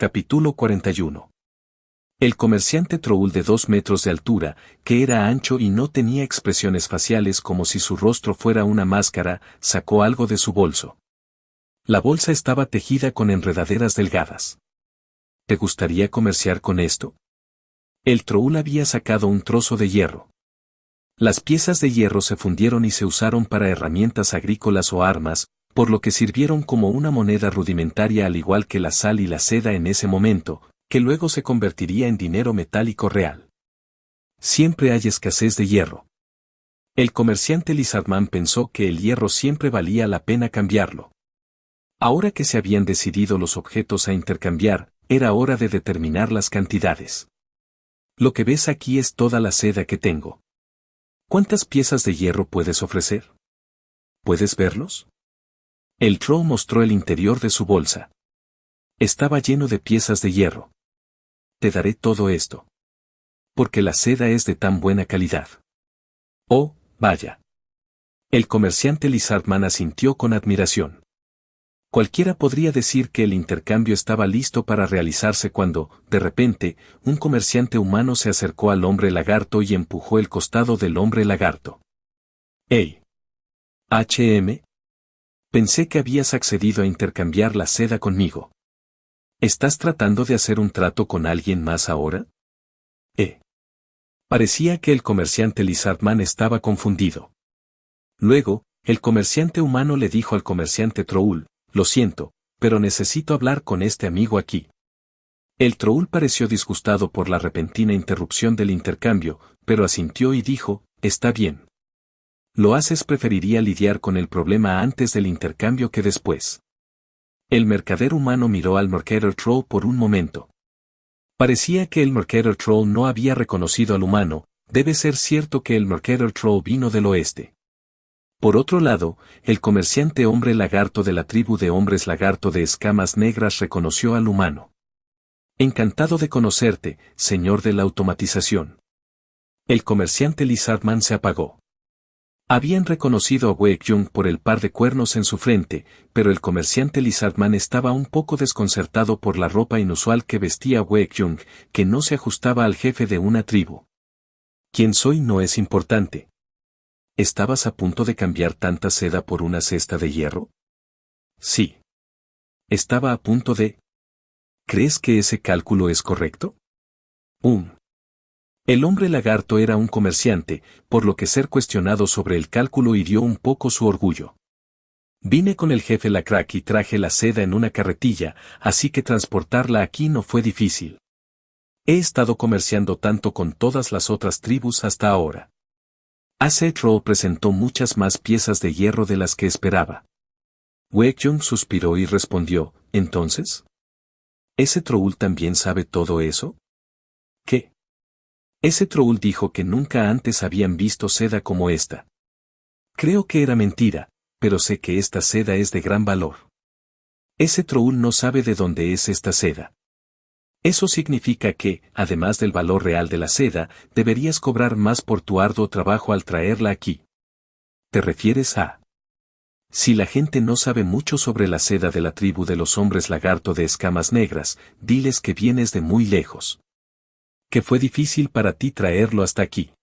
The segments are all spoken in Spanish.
Capítulo 41. El comerciante Troul de 2 metros de altura, que era ancho y no tenía expresiones faciales como si su rostro fuera una máscara, sacó algo de su bolso. La bolsa estaba tejida con enredaderas delgadas. ¿Te gustaría comerciar con esto? El Troul había sacado un trozo de hierro. Las piezas de hierro se fundieron y se usaron para herramientas agrícolas o armas, por lo que sirvieron como una moneda rudimentaria al igual que la sal y la seda en ese momento, que luego se convertiría en dinero metálico real. Siempre hay escasez de hierro. El comerciante Lizardman pensó que el hierro siempre valía la pena cambiarlo. Ahora que se habían decidido los objetos a intercambiar, era hora de determinar las cantidades. Lo que ves aquí es toda la seda que tengo. ¿Cuántas piezas de hierro puedes ofrecer? ¿Puedes verlos? El Troll mostró el interior de su bolsa. Estaba lleno de piezas de hierro. Te daré todo esto. Porque la seda es de tan buena calidad. Oh, vaya. El comerciante Lizardman asintió con admiración. Cualquiera podría decir que el intercambio estaba listo para realizarse cuando, de repente, un comerciante humano se acercó al hombre lagarto y empujó el costado del hombre lagarto. ¡Hey! HM. Pensé que habías accedido a intercambiar la seda conmigo. ¿Estás tratando de hacer un trato con alguien más ahora? Parecía que el comerciante Lizardman estaba confundido. Luego, el comerciante humano le dijo al comerciante Troul, lo siento, pero necesito hablar con este amigo aquí. El Troul pareció disgustado por la repentina interrupción del intercambio, pero asintió y dijo, está bien. Lo haces preferiría lidiar con el problema antes del intercambio que después. El mercader humano miró al Mercader Troll por un momento. Parecía que el Mercader Troll no había reconocido al humano, debe ser cierto que el Mercader Troll vino del oeste. Por otro lado, el comerciante hombre lagarto de la tribu de hombres lagarto de escamas negras reconoció al humano. Encantado de conocerte, señor de la automatización. El comerciante Lizardman se apagó. Habían reconocido a Wei Jung por el par de cuernos en su frente, pero el comerciante Lizardman estaba un poco desconcertado por la ropa inusual que vestía Wei Jung, que no se ajustaba al jefe de una tribu. ¿Quién soy no es importante? ¿Estabas a punto de cambiar tanta seda por una cesta de hierro? Sí. Estaba a punto de... ¿Crees que ese cálculo es correcto? El hombre lagarto era un comerciante, por lo que ser cuestionado sobre el cálculo hirió un poco su orgullo. Vine con el jefe Lacrack y traje la seda en una carretilla, así que transportarla aquí no fue difícil. He estado comerciando tanto con todas las otras tribus hasta ahora. Troll presentó muchas más piezas de hierro de las que esperaba. Wei Jung suspiró y respondió, ¿entonces? ¿Ese Troll también sabe todo eso? ¿Qué? Ese Troll dijo que nunca antes habían visto seda como esta. Creo que era mentira, pero sé que esta seda es de gran valor. Ese Troll no sabe de dónde es esta seda. Eso significa que, además del valor real de la seda, deberías cobrar más por tu arduo trabajo al traerla aquí. ¿Te refieres a? Si la gente no sabe mucho sobre la seda de la tribu de los hombres lagarto de escamas negras, diles que vienes de muy lejos. Que fue difícil para ti traerlo hasta aquí.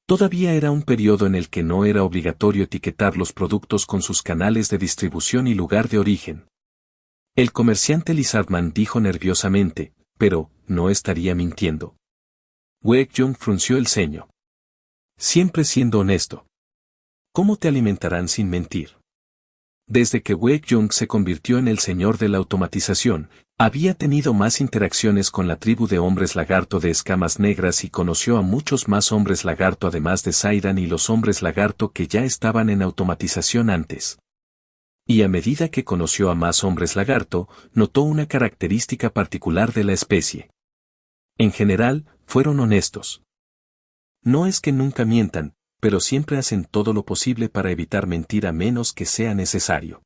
Todavía era un periodo en el que no era obligatorio etiquetar los productos con sus canales de distribución y lugar de origen. El comerciante Lizardman dijo nerviosamente, pero, ¿no estaría mintiendo? Wei Jung frunció el ceño. Siempre siendo honesto. ¿Cómo te alimentarán sin mentir? Desde que Wei Jung se convirtió en el señor de la automatización, había tenido más interacciones con la tribu de hombres lagarto de escamas negras y conoció a muchos más hombres lagarto además de Zaidan y los hombres lagarto que ya estaban en automatización antes. Y a medida que conoció a más hombres lagarto, notó una característica particular de la especie. En general, fueron honestos. No es que nunca mientan, pero siempre hacen todo lo posible para evitar mentir a menos que sea necesario.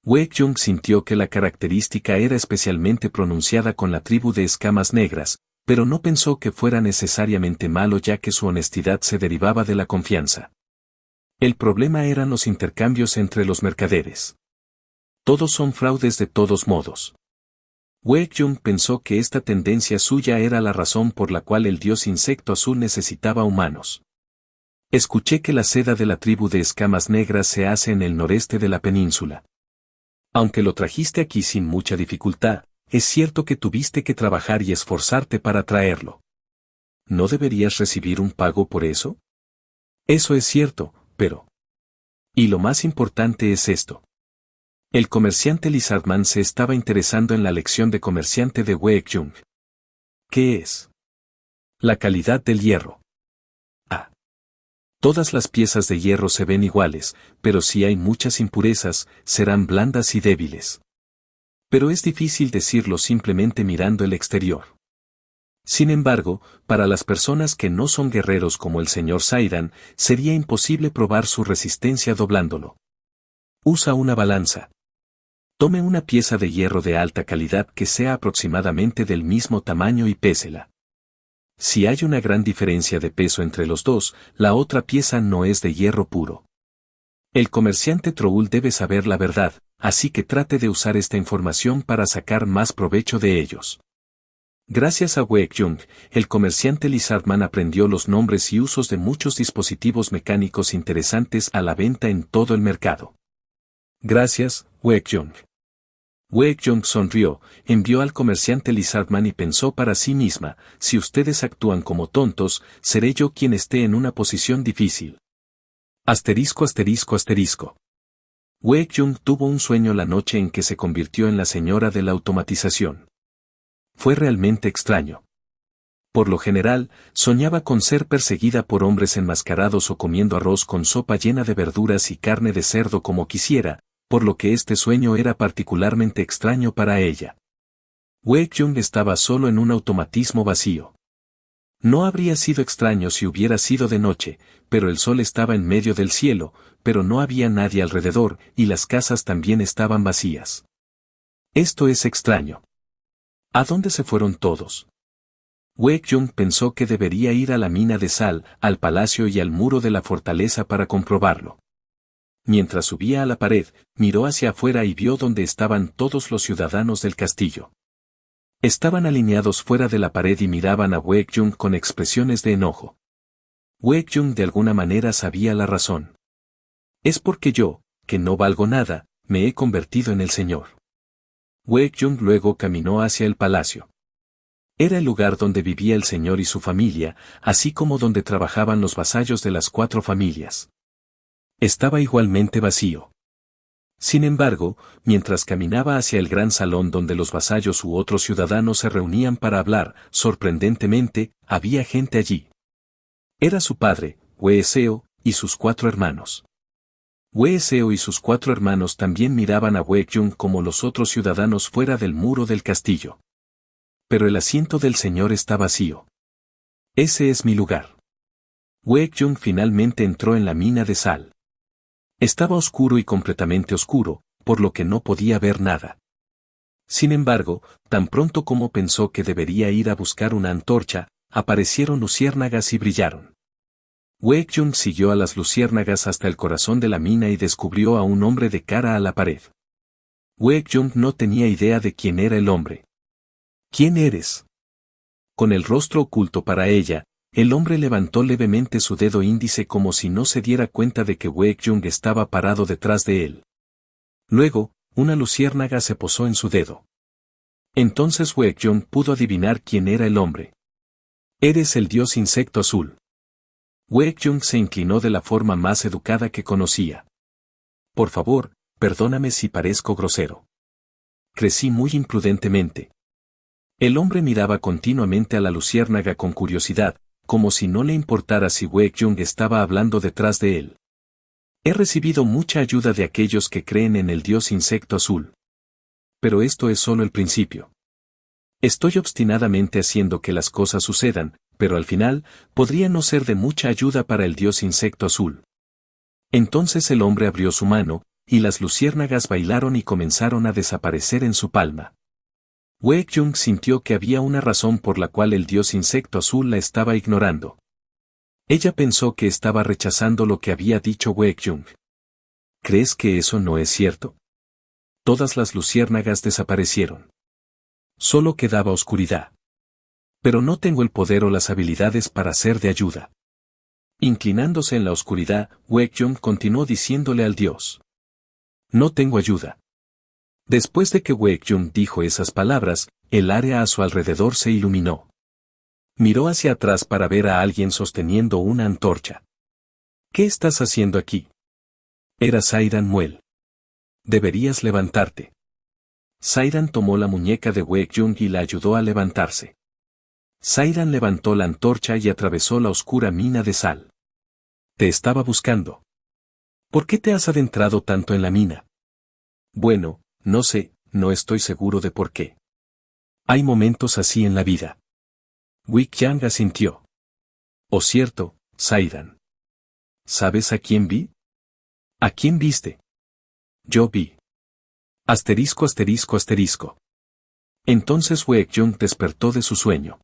Wei Jung sintió que la característica era especialmente pronunciada con la tribu de escamas negras, pero no pensó que fuera necesariamente malo ya que su honestidad se derivaba de la confianza. El problema eran los intercambios entre los mercaderes. Todos son fraudes de todos modos. Wei-Jung pensó que esta tendencia suya era la razón por la cual el dios insecto azul necesitaba humanos. Escuché que la seda de la tribu de escamas negras se hace en el noreste de la península. Aunque lo trajiste aquí sin mucha dificultad, es cierto que tuviste que trabajar y esforzarte para traerlo. ¿No deberías recibir un pago por eso? Eso es cierto, pero... Y lo más importante es esto. El comerciante Lizardman se estaba interesando en la lección de comerciante de Wei-Jung. ¿Qué es? La calidad del hierro. Ah. Todas las piezas de hierro se ven iguales, pero si hay muchas impurezas, serán blandas y débiles. Pero es difícil decirlo simplemente mirando el exterior. Sin embargo, para las personas que no son guerreros como el señor Saidan, sería imposible probar su resistencia doblándolo. Usa una balanza. Tome una pieza de hierro de alta calidad que sea aproximadamente del mismo tamaño y pésela. Si hay una gran diferencia de peso entre los dos, la otra pieza no es de hierro puro. El comerciante Troul debe saber la verdad, así que trate de usar esta información para sacar más provecho de ellos. Gracias a Wei-Jung, el comerciante Lizardman aprendió los nombres y usos de muchos dispositivos mecánicos interesantes a la venta en todo el mercado. Gracias, Wei-Jung. Wei-Jung sonrió, envió al comerciante Lizardman y pensó para sí misma, si ustedes actúan como tontos, seré yo quien esté en una posición difícil. Asterisco asterisco asterisco. Wei-Jung tuvo un sueño la noche en que se convirtió en la señora de la automatización. Fue realmente extraño. Por lo general, soñaba con ser perseguida por hombres enmascarados o comiendo arroz con sopa llena de verduras y carne de cerdo como quisiera, por lo que este sueño era particularmente extraño para ella. Wei-Jung estaba solo en un automatismo vacío. No habría sido extraño si hubiera sido de noche, pero el sol estaba en medio del cielo, pero no había nadie alrededor, y las casas también estaban vacías. Esto es extraño. ¿A dónde se fueron todos? Wei-Jung pensó que debería ir a la mina de sal, al palacio y al muro de la fortaleza para comprobarlo. Mientras subía a la pared, miró hacia afuera y vio dónde estaban todos los ciudadanos del castillo. Estaban alineados fuera de la pared y miraban a Wei-Jung con expresiones de enojo. Wei-Jung de alguna manera sabía la razón. Es porque yo, que no valgo nada, me he convertido en el señor. Wei-Jung luego caminó hacia el palacio. Era el lugar donde vivía el señor y su familia, así como donde trabajaban los vasallos de las 4 familias. Estaba igualmente vacío. Sin embargo, mientras caminaba hacia el gran salón donde los vasallos u otros ciudadanos se reunían para hablar, sorprendentemente, había gente allí. Era su padre, Wei Seo, y sus 4 hermanos. Wei Seo y sus 4 hermanos también miraban a Wei-Jung como los otros ciudadanos fuera del muro del castillo. Pero el asiento del señor está vacío. Ese es mi lugar. Wei-Jung finalmente entró en la mina de sal. Estaba oscuro y completamente oscuro, por lo que no podía ver nada. Sin embargo, tan pronto como pensó que debería ir a buscar una antorcha, aparecieron luciérnagas y brillaron. Wei-Jung siguió a las luciérnagas hasta el corazón de la mina y descubrió a un hombre de cara a la pared. Wei-Jung no tenía idea de quién era el hombre. ¿Quién eres? Con el rostro oculto para ella, el hombre levantó levemente su dedo índice como si no se diera cuenta de que Wei-Jung estaba parado detrás de él. Luego, una luciérnaga se posó en su dedo. Entonces Wei-Jung pudo adivinar quién era el hombre. Eres el dios insecto azul. Wei-Jung se inclinó de la forma más educada que conocía. Por favor, perdóname si parezco grosero. Crecí muy imprudentemente. El hombre miraba continuamente a la luciérnaga con curiosidad, como si no le importara si Wei-Jung estaba hablando detrás de él. He recibido mucha ayuda de aquellos que creen en el dios insecto azul. Pero esto es solo el principio. Estoy obstinadamente haciendo que las cosas sucedan, pero al final, podría no ser de mucha ayuda para el dios insecto azul. Entonces el hombre abrió su mano, y las luciérnagas bailaron y comenzaron a desaparecer en su palma. Wei-Jung sintió que había una razón por la cual el dios insecto azul la estaba ignorando. Ella pensó que estaba rechazando lo que había dicho Wei-Jung. ¿Crees que eso no es cierto? Todas las luciérnagas desaparecieron. Solo quedaba oscuridad. Pero no tengo el poder o las habilidades para ser de ayuda. Inclinándose en la oscuridad, Baekhyun continuó diciéndole al dios. No tengo ayuda. Después de que Baekhyun dijo esas palabras, el área a su alrededor se iluminó. Miró hacia atrás para ver a alguien sosteniendo una antorcha. ¿Qué estás haciendo aquí? Era Sairan Muel. Deberías levantarte. Sairan tomó la muñeca de Baekhyun y la ayudó a levantarse. Sairan levantó la antorcha y atravesó la oscura mina de sal. Te estaba buscando. ¿Por qué te has adentrado tanto en la mina? Bueno, no sé, no estoy seguro de por qué. Hay momentos así en la vida. Baekhyun asintió. Oh cierto, Sairan. ¿Sabes a quién vi? ¿A quién viste? Yo vi. Asterisco asterisco asterisco. Entonces Baekhyun despertó de su sueño.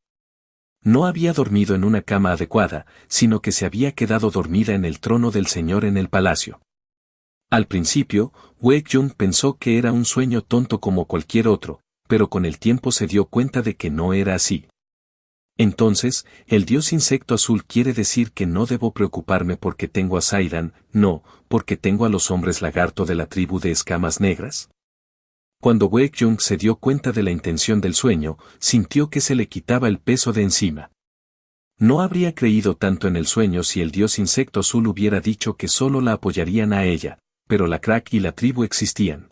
No había dormido en una cama adecuada, sino que se había quedado dormida en el trono del señor en el palacio. Al principio, Baekhyun pensó que era un sueño tonto como cualquier otro, pero con el tiempo se dio cuenta de que no era así. Entonces, el dios insecto azul quiere decir que no debo preocuparme porque tengo a Sairan, no, porque tengo a los hombres lagarto de la tribu de escamas negras. Cuando Baekhyun se dio cuenta de la intención del sueño, sintió que se le quitaba el peso de encima. No habría creído tanto en el sueño si el dios insecto azul hubiera dicho que solo la apoyarían a ella, pero la crack y la tribu existían.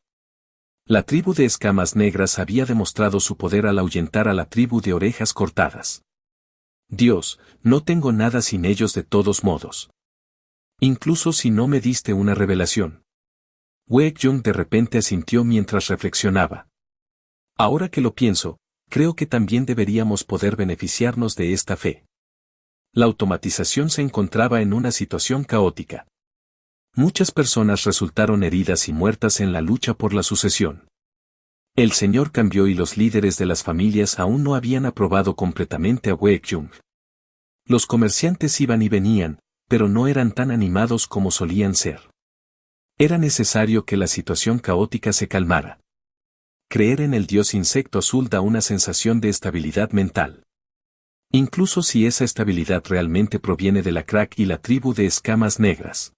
La tribu de escamas negras había demostrado su poder al ahuyentar a la tribu de orejas cortadas. Dios, no tengo nada sin ellos de todos modos. Incluso si no me diste una revelación. Baekhyun de repente asintió mientras reflexionaba. Ahora que lo pienso, creo que también deberíamos poder beneficiarnos de esta fe. La automatización se encontraba en una situación caótica. Muchas personas resultaron heridas y muertas en la lucha por la sucesión. El señor cambió y los líderes de las familias aún no habían aprobado completamente a Baekhyun. Los comerciantes iban y venían, pero no eran tan animados como solían ser. Era necesario que la situación caótica se calmara. Creer en el dios insecto azul da una sensación de estabilidad mental. Incluso si esa estabilidad realmente proviene de la crack y la tribu de escamas negras.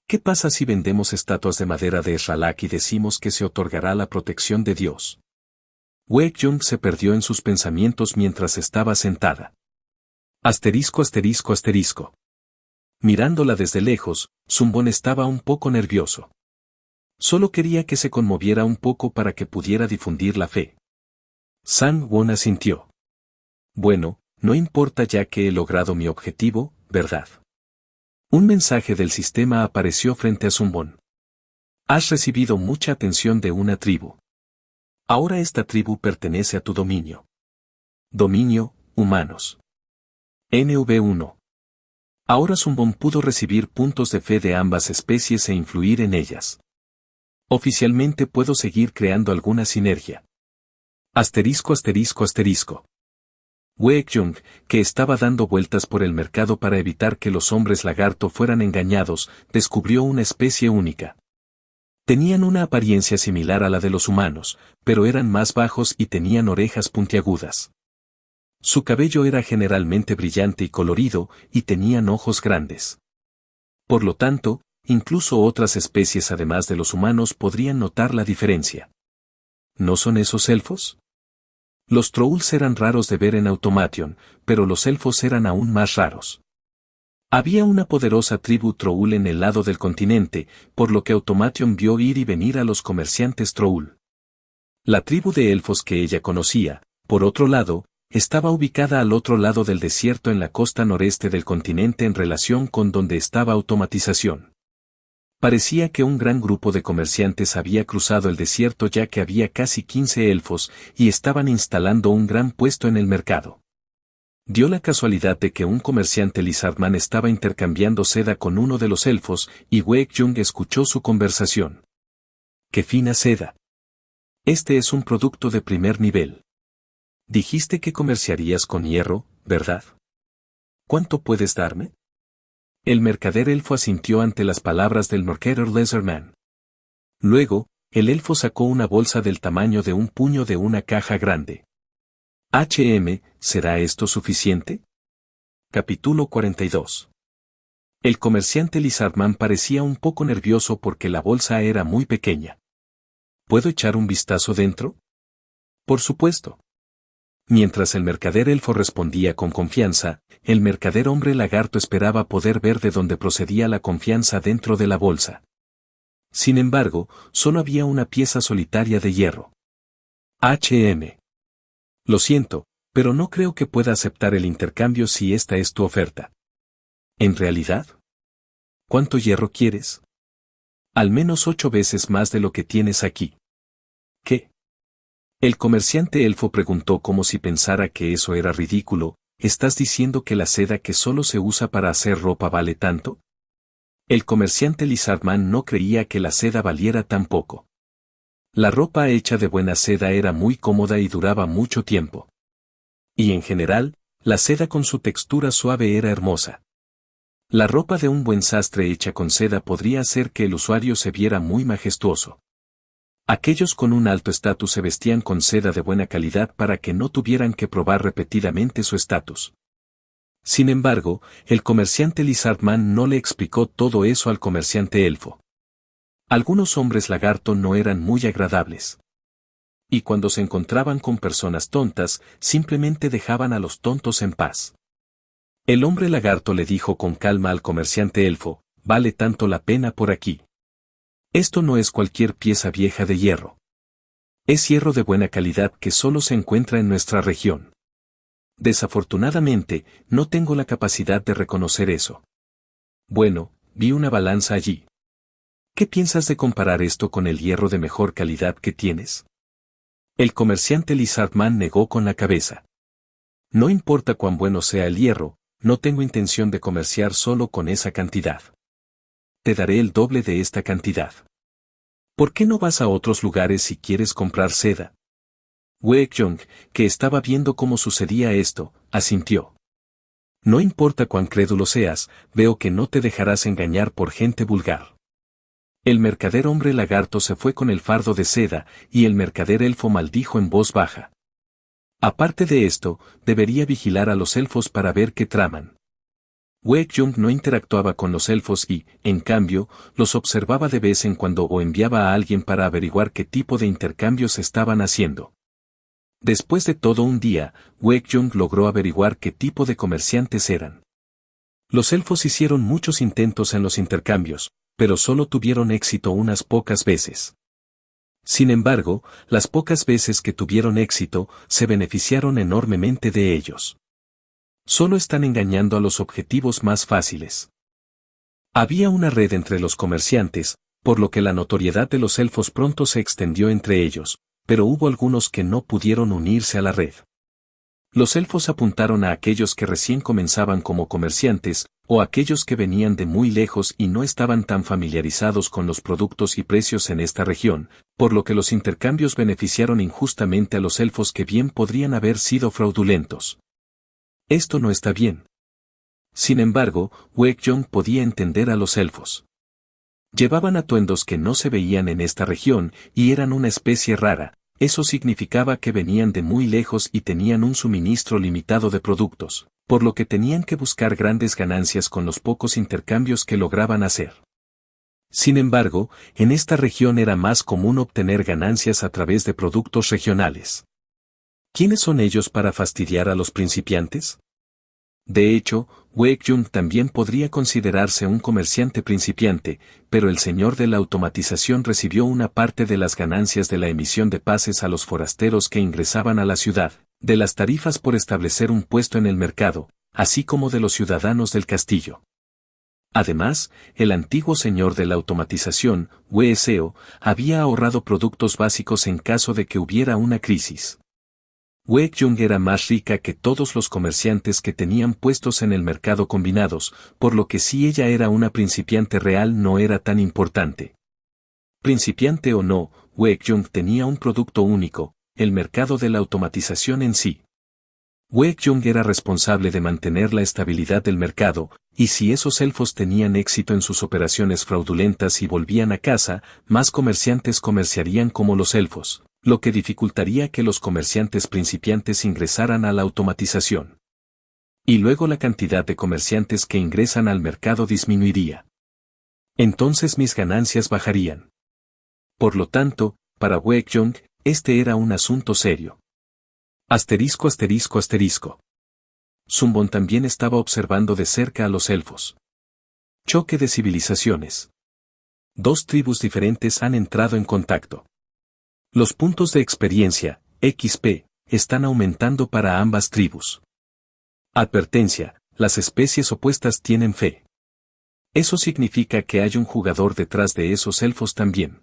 ¿Qué pasa si vendemos estatuas de madera de Esralak y decimos que se otorgará la protección de Dios? Baekhyun se perdió en sus pensamientos mientras estaba sentada. Asterisco asterisco asterisco. Mirándola desde lejos, Sunbon estaba un poco nervioso. Solo quería que se conmoviera un poco para que pudiera difundir la fe. Sang-won asintió. Bueno, no importa ya que he logrado mi objetivo, ¿verdad? Un mensaje del sistema apareció frente a Sunbon. Has recibido mucha atención de una tribu. Ahora esta tribu pertenece a tu dominio. Dominio, humanos. NV1. Ahora Sunbon pudo recibir puntos de fe de ambas especies e influir en ellas. Oficialmente puedo seguir creando alguna sinergia. Asterisco asterisco asterisco. Baekhyun, que estaba dando vueltas por el mercado para evitar que los hombres lagarto fueran engañados, descubrió una especie única. Tenían una apariencia similar a la de los humanos, pero eran más bajos y tenían orejas puntiagudas. Su cabello era generalmente brillante y colorido, y tenían ojos grandes. Por lo tanto, incluso otras especies además de los humanos podrían notar la diferencia. ¿No son esos elfos? Los trolls eran raros de ver en Automation, pero los elfos eran aún más raros. Había una poderosa tribu troll en el lado del continente, por lo que Automation vio ir y venir a los comerciantes troll. La tribu de elfos que ella conocía, por otro lado, estaba ubicada al otro lado del desierto en la costa noreste del continente en relación con donde estaba automatización. Parecía que un gran grupo de comerciantes había cruzado el desierto ya que había casi 15 elfos y estaban instalando un gran puesto en el mercado. Dio la casualidad de que un comerciante Lizardman estaba intercambiando seda con uno de los elfos y Baekhyun escuchó su conversación. ¡Qué fina seda! Este es un producto de primer nivel. Dijiste que comerciarías con hierro, ¿verdad? ¿Cuánto puedes darme? El mercader elfo asintió ante las palabras del mercader Lizardman. Luego, el elfo sacó una bolsa del tamaño de un puño de una caja grande. ¿será esto suficiente? Capítulo 42. El comerciante Lizardman parecía un poco nervioso porque la bolsa era muy pequeña. ¿Puedo echar un vistazo dentro? Por supuesto. Mientras el mercader elfo respondía con confianza, el mercader hombre lagarto esperaba poder ver de dónde procedía la confianza dentro de la bolsa. Sin embargo, solo había una pieza solitaria de hierro. Lo siento, pero no creo que pueda aceptar el intercambio si esta es tu oferta. ¿En realidad? ¿Cuánto hierro quieres? Al menos 8 veces más de lo que tienes aquí. ¿Qué? El comerciante elfo preguntó como si pensara que eso era ridículo. ¿Estás diciendo que la seda que solo se usa para hacer ropa vale tanto? El comerciante Lizardman no creía que la seda valiera tan poco. La ropa hecha de buena seda era muy cómoda y duraba mucho tiempo. Y en general, la seda con su textura suave era hermosa. La ropa de un buen sastre hecha con seda podría hacer que el usuario se viera muy majestuoso. Aquellos con un alto estatus se vestían con seda de buena calidad para que no tuvieran que probar repetidamente su estatus. Sin embargo, el comerciante Lizardman no le explicó todo eso al comerciante elfo. Algunos hombres lagarto no eran muy agradables. Y cuando se encontraban con personas tontas, simplemente dejaban a los tontos en paz. El hombre lagarto le dijo con calma al comerciante elfo, vale tanto la pena por aquí. Esto no es cualquier pieza vieja de hierro. Es hierro de buena calidad que solo se encuentra en nuestra región. Desafortunadamente, no tengo la capacidad de reconocer eso. Bueno, vi una balanza allí. ¿Qué piensas de comparar esto con el hierro de mejor calidad que tienes? El comerciante Lizardman negó con la cabeza. No importa cuán bueno sea el hierro, no tengo intención de comerciar solo con esa cantidad. Te daré el doble de esta cantidad. ¿Por qué no vas a otros lugares si quieres comprar seda? Wekyong, que estaba viendo cómo sucedía esto, asintió. No importa cuán crédulo seas, veo que no te dejarás engañar por gente vulgar. El mercader hombre lagarto se fue con el fardo de seda, y el mercader elfo maldijo en voz baja. Aparte de esto, debería vigilar a los elfos para ver qué traman. Wekyong no interactuaba con los elfos y, en cambio, los observaba de vez en cuando o enviaba a alguien para averiguar qué tipo de intercambios estaban haciendo. Después de todo un día, Wekyong logró averiguar qué tipo de comerciantes eran. Los elfos hicieron muchos intentos en los intercambios, pero solo tuvieron éxito unas pocas veces. Sin embargo, las pocas veces que tuvieron éxito, se beneficiaron enormemente de ellos. Solo están engañando a los objetivos más fáciles. Había una red entre los comerciantes, por lo que la notoriedad de los elfos pronto se extendió entre ellos, pero hubo algunos que no pudieron unirse a la red. Los elfos apuntaron a aquellos que recién comenzaban como comerciantes, o aquellos que venían de muy lejos y no estaban tan familiarizados con los productos y precios en esta región, por lo que los intercambios beneficiaron injustamente a los elfos que bien podrían haber sido fraudulentos. Esto no está bien. Sin embargo, Wekyong podía entender a los elfos. Llevaban atuendos que no se veían en esta región, y eran una especie rara. Eso significaba que venían de muy lejos y tenían un suministro limitado de productos, por lo que tenían que buscar grandes ganancias con los pocos intercambios que lograban hacer. Sin embargo, en esta región era más común obtener ganancias a través de productos regionales. ¿Quiénes son ellos para fastidiar a los principiantes? De hecho, Wekyong también podría considerarse un comerciante principiante, pero el señor de la automatización recibió una parte de las ganancias de la emisión de pases a los forasteros que ingresaban a la ciudad, de las tarifas por establecer un puesto en el mercado, así como de los ciudadanos del castillo. Además, el antiguo señor de la automatización, Weseo, había ahorrado productos básicos en caso de que hubiera una crisis. Wekyong era más rica que todos los comerciantes que tenían puestos en el mercado combinados, por lo que si ella era una principiante real no era tan importante. Principiante o no, Wekyong tenía un producto único, el mercado de la automatización en sí. Wei Jung era responsable de mantener la estabilidad del mercado, y si esos elfos tenían éxito en sus operaciones fraudulentas y volvían a casa, más comerciantes comerciarían como los elfos, lo que dificultaría que los comerciantes principiantes ingresaran a la automatización. Y luego la cantidad de comerciantes que ingresan al mercado disminuiría. Entonces mis ganancias bajarían. Por lo tanto, para Wei Jung, este era un asunto serio. Asterisco asterisco asterisco. Sun Bon también estaba observando de cerca a los elfos. Choque de civilizaciones. Dos tribus diferentes han entrado en contacto. Los puntos de experiencia, XP, están aumentando para ambas tribus. Advertencia, las especies opuestas tienen fe. Eso significa que hay un jugador detrás de esos elfos también.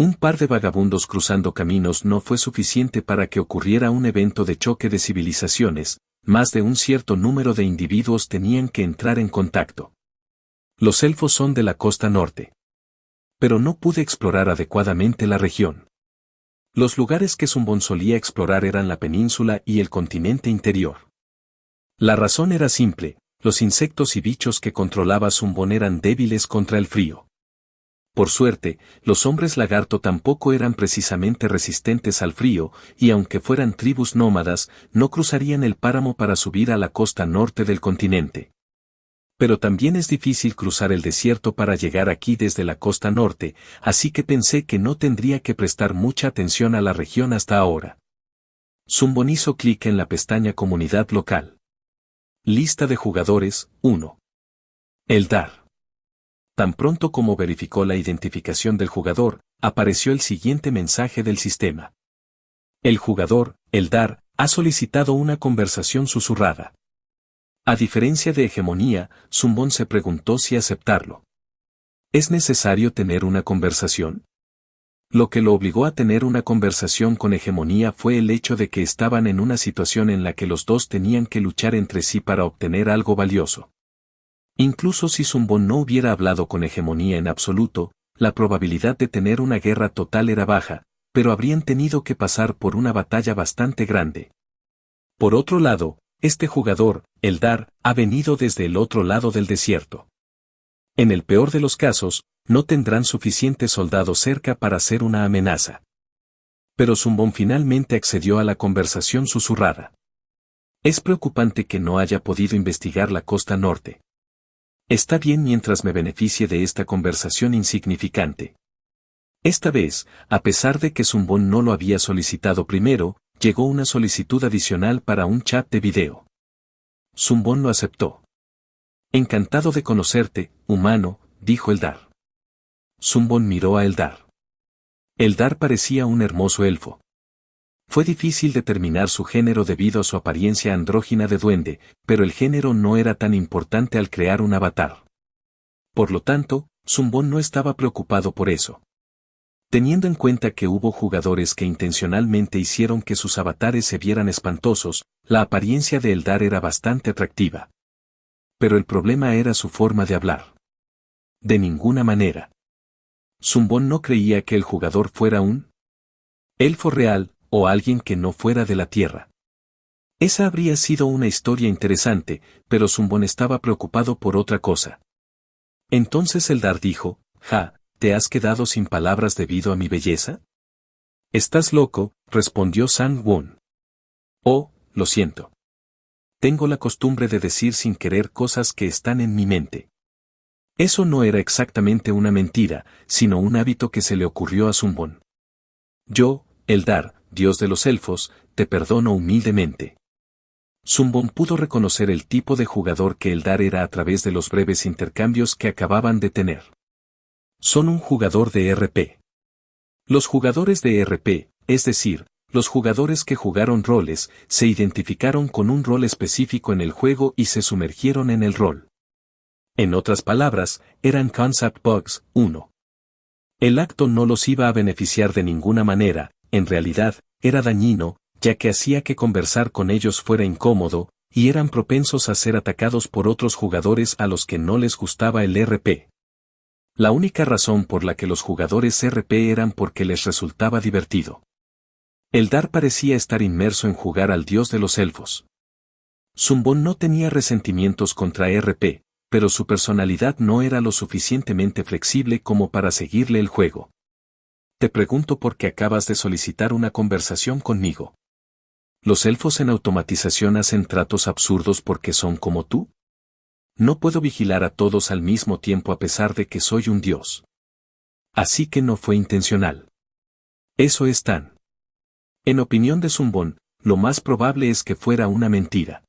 Un par de vagabundos cruzando caminos no fue suficiente para que ocurriera un evento de choque de civilizaciones, más de un cierto número de individuos tenían que entrar en contacto. Los elfos son de la costa norte. Pero no pude explorar adecuadamente la región. Los lugares que Sun Bon solía explorar eran la península y el continente interior. La razón era simple, los insectos y bichos que controlaba Sun Bon eran débiles contra el frío. Por suerte, los hombres lagarto tampoco eran precisamente resistentes al frío, y aunque fueran tribus nómadas, no cruzarían el páramo para subir a la costa norte del continente. Pero también es difícil cruzar el desierto para llegar aquí desde la costa norte, así que pensé que no tendría que prestar mucha atención a la región hasta ahora. Sun Bon hizo clic en la pestaña Comunidad local. Lista de jugadores, 1. Eldar. Tan pronto como verificó la identificación del jugador, apareció el siguiente mensaje del sistema. El jugador, Eldar, ha solicitado una conversación susurrada. A diferencia de hegemonía, Sun Bon se preguntó si aceptarlo. ¿Es necesario tener una conversación? Lo que lo obligó a tener una conversación con hegemonía fue el hecho de que estaban en una situación en la que los dos tenían que luchar entre sí para obtener algo valioso. Incluso si Sun Bon no hubiera hablado con hegemonía en absoluto, la probabilidad de tener una guerra total era baja, pero habrían tenido que pasar por una batalla bastante grande. Por otro lado, este jugador, Eldar, ha venido desde el otro lado del desierto. En el peor de los casos, no tendrán suficientes soldados cerca para ser una amenaza. Pero Sun Bon finalmente accedió a la conversación susurrada. Es preocupante que no haya podido investigar la costa norte. Está bien mientras me beneficie de esta conversación insignificante. Esta vez, a pesar de que Sun Bon no lo había solicitado primero, llegó una solicitud adicional para un chat de video. Sun Bon lo aceptó. Encantado de conocerte, humano, dijo Eldar. Sun Bon miró a Eldar. Eldar parecía un hermoso elfo. Fue difícil determinar su género debido a su apariencia andrógina de duende, pero el género no era tan importante al crear un avatar. Por lo tanto, Sun Bon no estaba preocupado por eso. Teniendo en cuenta que hubo jugadores que intencionalmente hicieron que sus avatares se vieran espantosos, la apariencia de Eldar era bastante atractiva. Pero el problema era su forma de hablar. De ninguna manera. Sun Bon no creía que el jugador fuera un elfo real, o alguien que no fuera de la Tierra. Esa habría sido una historia interesante, pero Sun Bon estaba preocupado por otra cosa. Entonces Eldar dijo, ¿te has quedado sin palabras debido a mi belleza? Estás loco, respondió Sang Won. Oh, lo siento. Tengo la costumbre de decir sin querer cosas que están en mi mente. Eso no era exactamente una mentira, sino un hábito que se le ocurrió a Sun Bon. Yo, Eldar, Dios de los elfos, te perdono humildemente. Sun Bon pudo reconocer el tipo de jugador que Eldar era a través de los breves intercambios que acababan de tener. Son un jugador de RP. Los jugadores de RP, es decir, los jugadores que jugaron roles, se identificaron con un rol específico en el juego y se sumergieron en el rol. En otras palabras, eran concept bugs, 1. El acto no los iba a beneficiar de ninguna manera, en realidad, era dañino, ya que hacía que conversar con ellos fuera incómodo, y eran propensos a ser atacados por otros jugadores a los que no les gustaba el RP. La única razón por la que los jugadores RP eran porque les resultaba divertido. Eldar parecía estar inmerso en jugar al dios de los elfos. Zumbón no tenía resentimientos contra RP, pero su personalidad no era lo suficientemente flexible como para seguirle el juego. Te pregunto por qué acabas de solicitar una conversación conmigo. ¿Los elfos en automatización hacen tratos absurdos porque son como tú? No puedo vigilar a todos al mismo tiempo a pesar de que soy un dios. Así que no fue intencional. Eso es tan. En opinión de Zumbón, lo más probable es que fuera una mentira.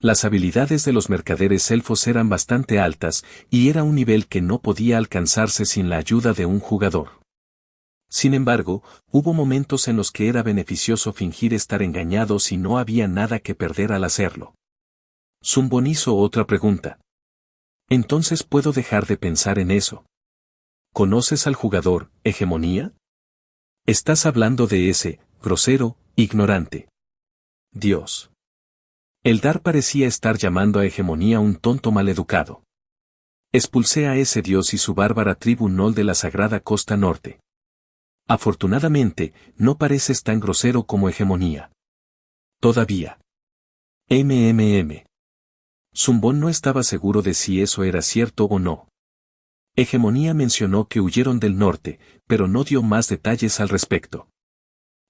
Las habilidades de los mercaderes elfos eran bastante altas, y era un nivel que no podía alcanzarse sin la ayuda de un jugador. Sin embargo, hubo momentos en los que era beneficioso fingir estar engañado si no había nada que perder al hacerlo. Zumbón hizo otra pregunta. Entonces puedo dejar de pensar en eso. ¿Conoces al jugador, Hegemonía? Estás hablando de ese, grosero, ignorante. Dios. Eldar parecía estar llamando a Hegemonía un tonto maleducado. Expulsé a ese dios y su bárbara tribu Nol de la Sagrada Costa Norte. Afortunadamente, no pareces tan grosero como Hegemonía. Todavía. Zumbón no estaba seguro de si eso era cierto o no. Hegemonía mencionó que huyeron del norte, pero no dio más detalles al respecto.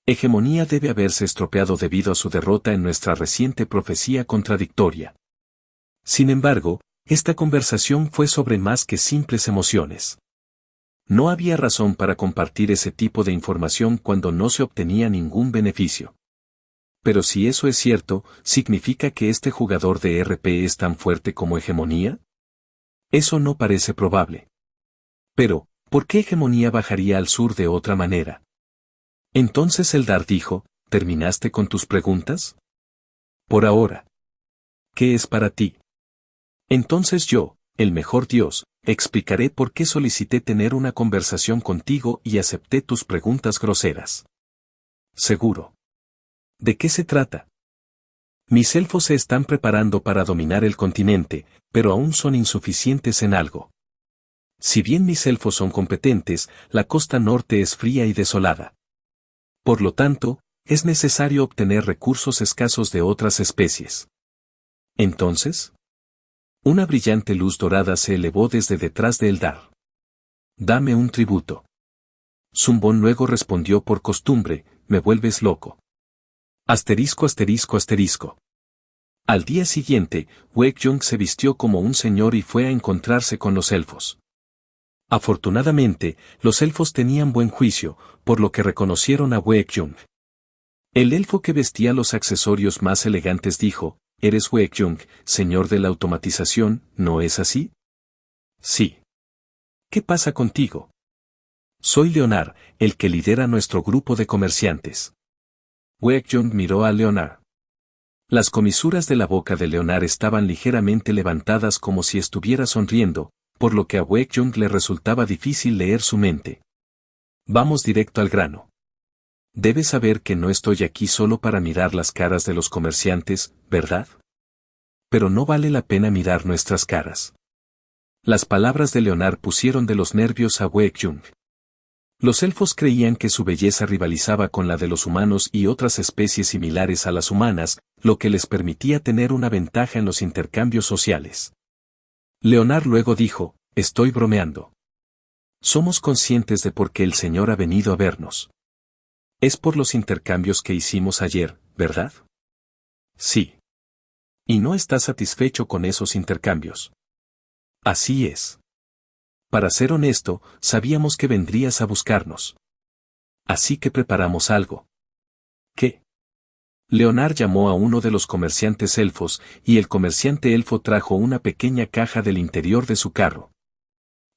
Hegemonía debe haberse estropeado debido a su derrota en nuestra reciente profecía contradictoria. Sin embargo, esta conversación fue sobre más que simples emociones. No había razón para compartir ese tipo de información cuando no se obtenía ningún beneficio. Pero si eso es cierto, ¿significa que este jugador de RP es tan fuerte como Hegemonía? Eso no parece probable. Pero, ¿por qué Hegemonía bajaría al sur de otra manera? Entonces Eldar dijo, ¿terminaste con tus preguntas? Por ahora. ¿Qué es para ti? Entonces yo, el mejor Dios, explicaré por qué solicité tener una conversación contigo y acepté tus preguntas groseras. Seguro. ¿De qué se trata? Mis elfos se están preparando para dominar el continente, pero aún son insuficientes en algo. Si bien mis elfos son competentes, la costa norte es fría y desolada. Por lo tanto, es necesario obtener recursos escasos de otras especies. Entonces, una brillante luz dorada se elevó desde detrás de Eldar. Dame un tributo. Zumbón luego respondió por costumbre, me vuelves loco. Asterisco asterisco asterisco. Al día siguiente, Waekjung se vistió como un señor y fue a encontrarse con los elfos. Afortunadamente, los elfos tenían buen juicio, por lo que reconocieron a Waekjung. El elfo que vestía los accesorios más elegantes dijo, «¿Eres Waekjung, señor de la automatización, no es así?» «Sí». «¿Qué pasa contigo?» «Soy Leonard, el que lidera nuestro grupo de comerciantes». Waekjung miró a Leonard. Las comisuras de la boca de Leonard estaban ligeramente levantadas como si estuviera sonriendo, por lo que a Waekjung le resultaba difícil leer su mente. Vamos directo al grano. Debes saber que no estoy aquí solo para mirar las caras de los comerciantes, ¿verdad? Pero no vale la pena mirar nuestras caras. Las palabras de Leonard pusieron de los nervios a Waekjung. Los elfos creían que su belleza rivalizaba con la de los humanos y otras especies similares a las humanas, lo que les permitía tener una ventaja en los intercambios sociales. Leonard luego dijo, estoy bromeando. Somos conscientes de por qué el Señor ha venido a vernos. Es por los intercambios que hicimos ayer, ¿verdad? Sí. ¿Y no estás satisfecho con esos intercambios? Así es. Para ser honesto, sabíamos que vendrías a buscarnos. Así que preparamos algo. ¿Qué? Leonard llamó a uno de los comerciantes elfos, y el comerciante elfo trajo una pequeña caja del interior de su carro.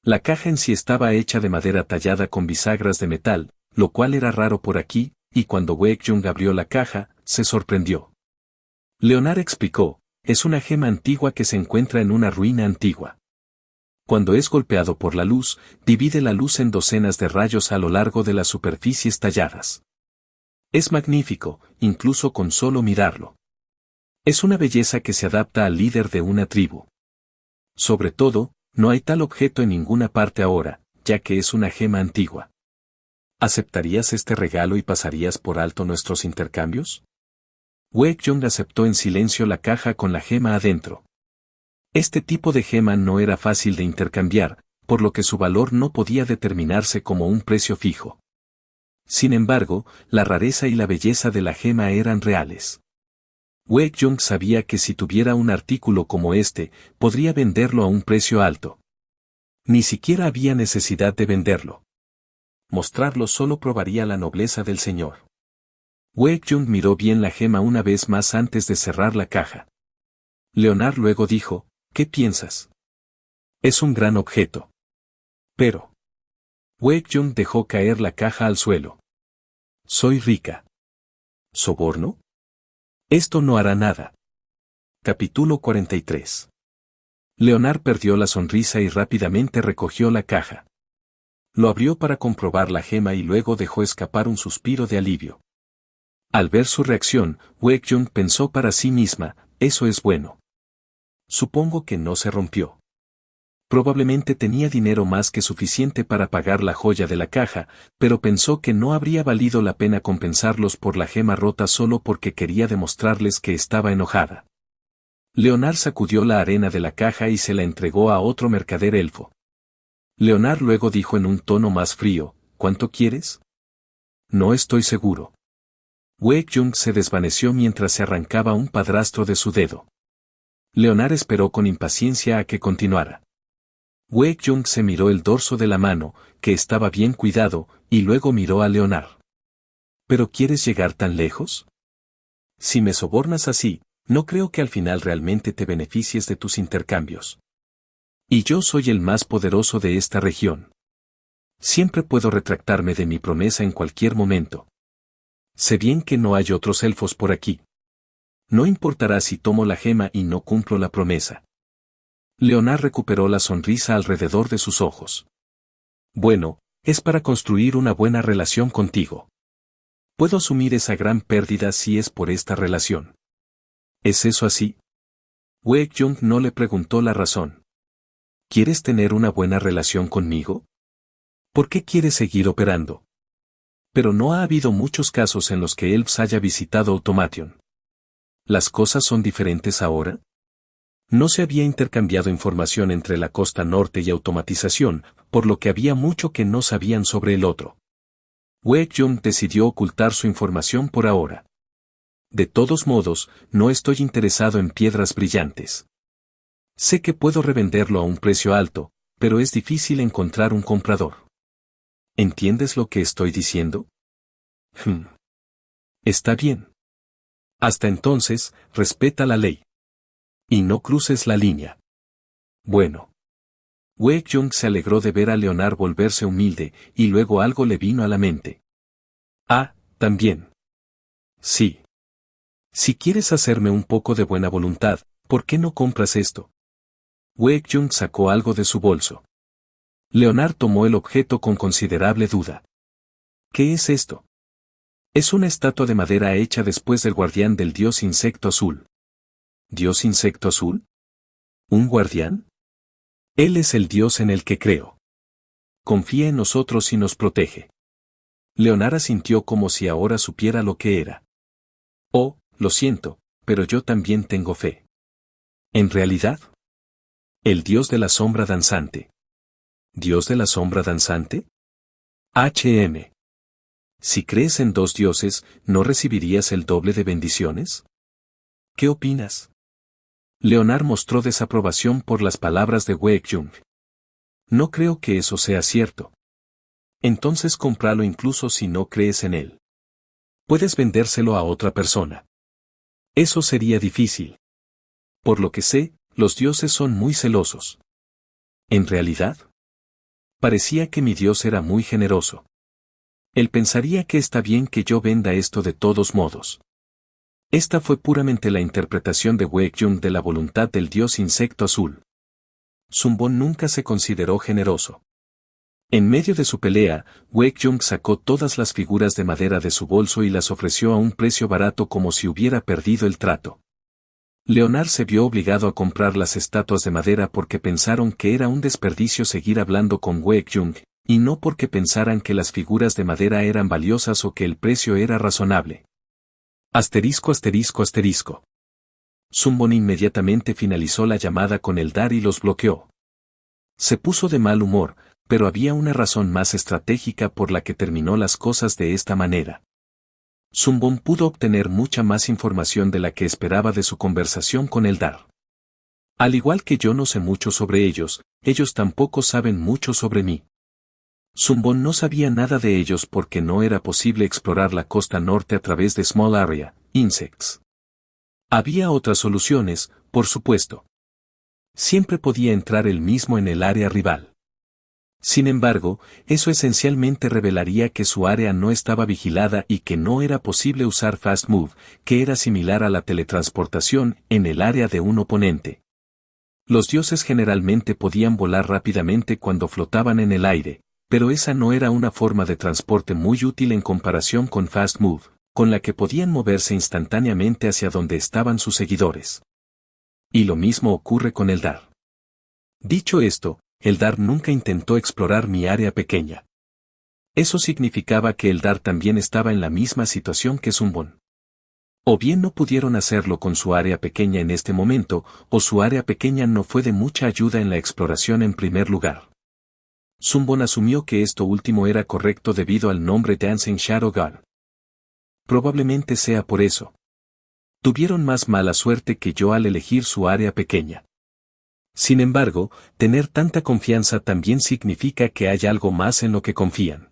La caja en sí estaba hecha de madera tallada con bisagras de metal, lo cual era raro por aquí, y cuando Waekjung abrió la caja, se sorprendió. Leonard explicó, es una gema antigua que se encuentra en una ruina antigua. Cuando es golpeado por la luz, divide la luz en docenas de rayos a lo largo de las superficies talladas. Es magnífico, incluso con solo mirarlo. Es una belleza que se adapta al líder de una tribu. Sobre todo, no hay tal objeto en ninguna parte ahora, ya que es una gema antigua. ¿Aceptarías este regalo y pasarías por alto nuestros intercambios? Wei-Jung aceptó en silencio la caja con la gema adentro. Este tipo de gema no era fácil de intercambiar, por lo que su valor no podía determinarse como un precio fijo. Sin embargo, la rareza y la belleza de la gema eran reales. Wei-Jung sabía que si tuviera un artículo como este, podría venderlo a un precio alto. Ni siquiera había necesidad de venderlo. Mostrarlo solo probaría la nobleza del señor. Wei-Jung miró bien la gema una vez más antes de cerrar la caja. Leonard luego dijo, ¿qué piensas? Es un gran objeto. Pero. Wei-Jung dejó caer la caja al suelo. Soy rica. ¿Soborno? Esto no hará nada. Capítulo 43. Leonard perdió la sonrisa y rápidamente recogió la caja. Lo abrió para comprobar la gema y luego dejó escapar un suspiro de alivio. Al ver su reacción, Wei-Jung pensó para sí misma, eso es bueno. Supongo que no se rompió. Probablemente tenía dinero más que suficiente para pagar la joya de la caja, pero pensó que no habría valido la pena compensarlos por la gema rota solo porque quería demostrarles que estaba enojada. Leonard sacudió la arena de la caja y se la entregó a otro mercader elfo. Leonard luego dijo en un tono más frío, ¿cuánto quieres? No estoy seguro. Wei-Jung se desvaneció mientras se arrancaba un padrastro de su dedo. Leonard esperó con impaciencia a que continuara. Wei-Jung se miró el dorso de la mano, que estaba bien cuidado, y luego miró a Leonard. ¿Pero quieres llegar tan lejos? Si me sobornas así, no creo que al final realmente te beneficies de tus intercambios. Y yo soy el más poderoso de esta región. Siempre puedo retractarme de mi promesa en cualquier momento. Sé bien que no hay otros elfos por aquí. No importará si tomo la gema y no cumplo la promesa. Leonard recuperó la sonrisa alrededor de sus ojos. Bueno, es para construir una buena relación contigo. Puedo asumir esa gran pérdida si es por esta relación. ¿Es eso así? Wei-Jung no le preguntó la razón. ¿Quieres tener una buena relación conmigo? ¿Por qué quieres seguir operando? Pero no ha habido muchos casos en los que Elves haya visitado Automation. ¿Las cosas son diferentes ahora? No se había intercambiado información entre la costa norte y automatización, por lo que había mucho que no sabían sobre el otro. Wei-Jung decidió ocultar su información por ahora. De todos modos, no estoy interesado en piedras brillantes. Sé que puedo revenderlo a un precio alto, pero es difícil encontrar un comprador. ¿Entiendes lo que estoy diciendo? Está bien. Hasta entonces, respeta la ley. Y no cruces la línea. Bueno. Wei-Jung se alegró de ver a Leonard volverse humilde, y luego algo le vino a la mente. Ah, también. Sí. Si quieres hacerme un poco de buena voluntad, ¿por qué no compras esto? Wei-Jung sacó algo de su bolso. Leonard tomó el objeto con considerable duda. ¿Qué es esto? Es una estatua de madera hecha después del guardián del dios insecto azul. ¿Dios insecto azul? ¿Un guardián? Él es el dios en el que creo. Confía en nosotros y nos protege. Leonard asintió como si ahora supiera lo que era. Oh, lo siento, pero yo también tengo fe. ¿En realidad? El dios de la sombra danzante. ¿Dios de la sombra danzante? HM. Si crees en dos dioses, ¿no recibirías el doble de bendiciones? ¿Qué opinas? Leonard mostró desaprobación por las palabras de Wei-Jung. No creo que eso sea cierto. Entonces cómpralo incluso si no crees en él. Puedes vendérselo a otra persona. Eso sería difícil. Por lo que sé, los dioses son muy celosos. ¿En realidad? Parecía que mi Dios era muy generoso. Él pensaría que está bien que yo venda esto de todos modos. Esta fue puramente la interpretación de Wei-Jung de la voluntad del dios insecto azul. Zumbon nunca se consideró generoso. En medio de su pelea, Wei-Jung sacó todas las figuras de madera de su bolso y las ofreció a un precio barato como si hubiera perdido el trato. Leonard se vio obligado a comprar las estatuas de madera porque pensaron que era un desperdicio seguir hablando con Wei-Jung, y no porque pensaran que las figuras de madera eran valiosas o que el precio era razonable. Asterisco asterisco asterisco. Zumbon inmediatamente finalizó la llamada con Eldar y los bloqueó. Se puso de mal humor, pero había una razón más estratégica por la que terminó las cosas de esta manera. Zumbon pudo obtener mucha más información de la que esperaba de su conversación con Eldar. Al igual que yo no sé mucho sobre ellos tampoco saben mucho sobre mí. Zumbon no sabía nada de ellos porque no era posible explorar la costa norte a través de Small Area, Insects. Había otras soluciones, por supuesto. Siempre podía entrar él mismo en el área rival. Sin embargo, eso esencialmente revelaría que su área no estaba vigilada y que no era posible usar Fast Move, que era similar a la teletransportación, en el área de un oponente. Los dioses generalmente podían volar rápidamente cuando flotaban en el aire, pero esa no era una forma de transporte muy útil en comparación con Fast Move, con la que podían moverse instantáneamente hacia donde estaban sus seguidores. Y lo mismo ocurre con Eldar. Dicho esto, Eldar nunca intentó explorar mi área pequeña. Eso significaba que Eldar también estaba en la misma situación que Zumbon. O bien no pudieron hacerlo con su área pequeña en este momento, o su área pequeña no fue de mucha ayuda en la exploración en primer lugar. Zumbon asumió que esto último era correcto debido al nombre Dancing Shadow God. Probablemente sea por eso. Tuvieron más mala suerte que yo al elegir su área pequeña. Sin embargo, tener tanta confianza también significa que hay algo más en lo que confían.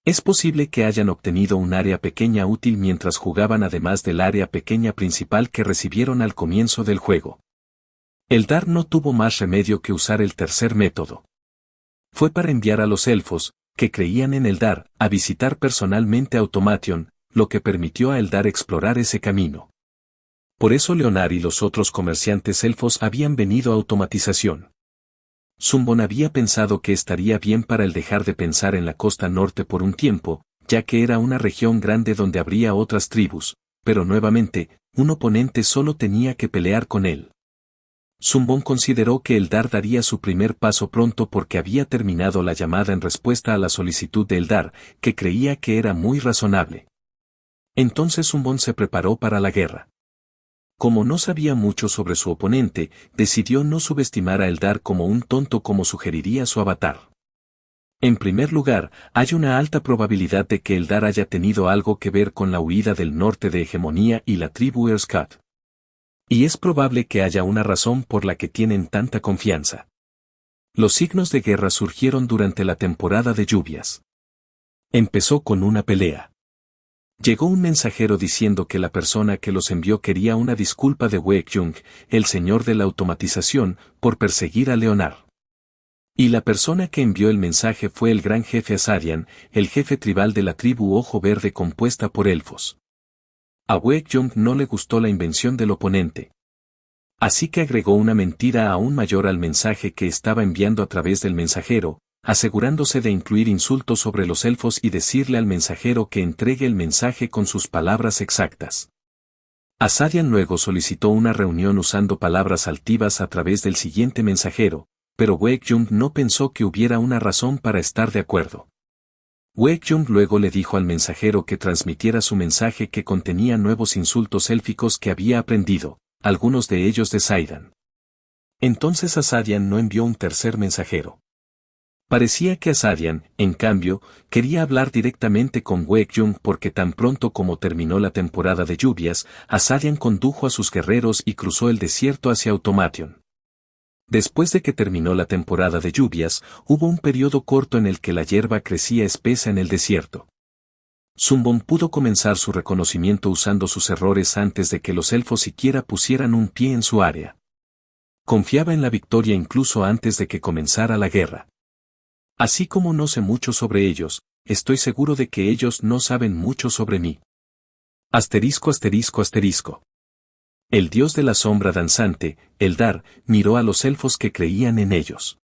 Es posible que hayan obtenido un área pequeña útil mientras jugaban además del área pequeña principal que recibieron al comienzo del juego. Eldar no tuvo más remedio que usar el tercer método. Fue para enviar a los elfos, que creían en Eldar, a visitar personalmente a Automation, lo que permitió a Eldar explorar ese camino. Por eso Leonar y los otros comerciantes elfos habían venido a Automatización. Zumbon había pensado que estaría bien para él dejar de pensar en la costa norte por un tiempo, ya que era una región grande donde habría otras tribus, pero nuevamente, un oponente solo tenía que pelear con él. Zumbon consideró que Eldar daría su primer paso pronto porque había terminado la llamada en respuesta a la solicitud de Eldar, que creía que era muy razonable. Entonces Zumbon se preparó para la guerra. Como no sabía mucho sobre su oponente, decidió no subestimar a Eldar como un tonto como sugeriría su avatar. En primer lugar, hay una alta probabilidad de que Eldar haya tenido algo que ver con la huida del norte de Hegemonía y la tribu Erskat. Y es probable que haya una razón por la que tienen tanta confianza. Los signos de guerra surgieron durante la temporada de lluvias. Empezó con una pelea. Llegó un mensajero diciendo que la persona que los envió quería una disculpa de Wei-Jung, el señor de la automatización, por perseguir a Leonar. Y la persona que envió el mensaje fue el gran jefe Azarian, el jefe tribal de la tribu Ojo Verde compuesta por elfos. A Wei-Jung no le gustó la invención del oponente. Así que agregó una mentira aún mayor al mensaje que estaba enviando a través del mensajero, asegurándose de incluir insultos sobre los elfos y decirle al mensajero que entregue el mensaje con sus palabras exactas. Azarian luego solicitó una reunión usando palabras altivas a través del siguiente mensajero, pero Wei-Jung no pensó que hubiera una razón para estar de acuerdo. Wei-Jung luego le dijo al mensajero que transmitiera su mensaje que contenía nuevos insultos élficos que había aprendido, algunos de ellos de Zaidan. Entonces Azarian no envió un tercer mensajero. Parecía que Azarian, en cambio, quería hablar directamente con Wei-Jung porque tan pronto como terminó la temporada de lluvias, Azarian condujo a sus guerreros y cruzó el desierto hacia Automation. Después de que terminó la temporada de lluvias, hubo un periodo corto en el que la hierba crecía espesa en el desierto. Zumbon pudo comenzar su reconocimiento usando sus errores antes de que los elfos siquiera pusieran un pie en su área. Confiaba en la victoria incluso antes de que comenzara la guerra. Así como no sé mucho sobre ellos, estoy seguro de que ellos no saben mucho sobre mí. Asterisco asterisco asterisco. El dios de la sombra danzante, Eldar, miró a los elfos que creían en ellos.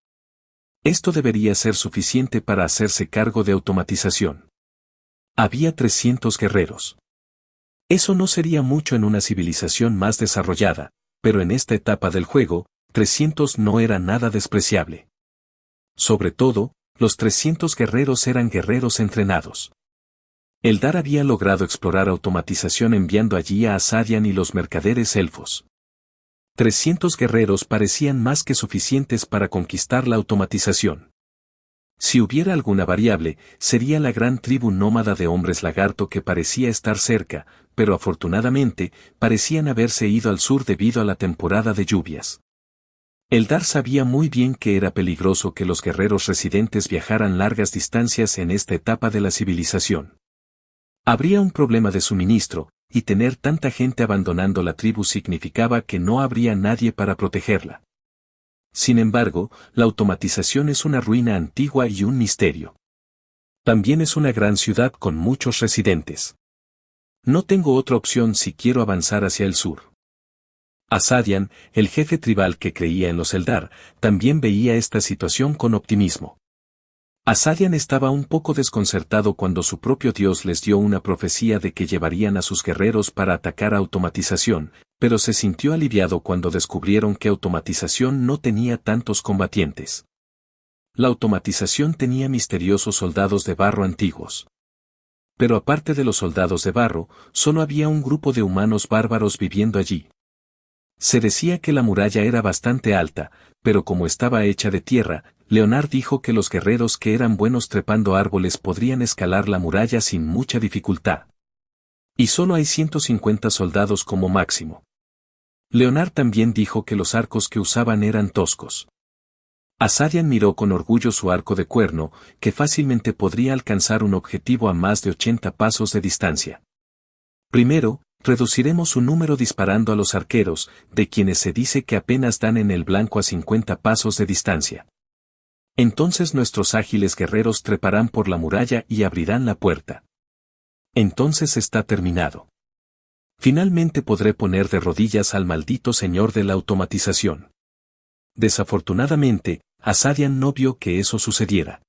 Esto debería ser suficiente para hacerse cargo de automatización. Había 300 guerreros. Eso no sería mucho en una civilización más desarrollada, pero en esta etapa del juego, 300 no era nada despreciable. Sobre todo, los 300 guerreros eran guerreros entrenados. Eldar había logrado explorar automatización enviando allí a Asadian y los mercaderes elfos. 300 guerreros parecían más que suficientes para conquistar la automatización. Si hubiera alguna variable, sería la gran tribu nómada de hombres lagarto que parecía estar cerca, pero afortunadamente, parecían haberse ido al sur debido a la temporada de lluvias. Eldar sabía muy bien que era peligroso que los guerreros residentes viajaran largas distancias en esta etapa de la civilización. Habría un problema de suministro, y tener tanta gente abandonando la tribu significaba que no habría nadie para protegerla. Sin embargo, la automatización es una ruina antigua y un misterio. También es una gran ciudad con muchos residentes. No tengo otra opción si quiero avanzar hacia el sur. Asadian, el jefe tribal que creía en los Eldar, también veía esta situación con optimismo. Asadian estaba un poco desconcertado cuando su propio dios les dio una profecía de que llevarían a sus guerreros para atacar a automatización, pero se sintió aliviado cuando descubrieron que automatización no tenía tantos combatientes. La automatización tenía misteriosos soldados de barro antiguos. Pero aparte de los soldados de barro, solo había un grupo de humanos bárbaros viviendo allí. Se decía que la muralla era bastante alta, pero como estaba hecha de tierra, Leonard dijo que los guerreros que eran buenos trepando árboles podrían escalar la muralla sin mucha dificultad. Y solo hay 150 soldados como máximo. Leonard también dijo que los arcos que usaban eran toscos. Asadian miró con orgullo su arco de cuerno, que fácilmente podría alcanzar un objetivo a más de 80 pasos de distancia. Primero, reduciremos su número disparando a los arqueros, de quienes se dice que apenas dan en el blanco a 50 pasos de distancia. Entonces nuestros ágiles guerreros treparán por la muralla y abrirán la puerta. Entonces está terminado. Finalmente podré poner de rodillas al maldito señor de la automatización. Desafortunadamente, Asadian no vio que eso sucediera.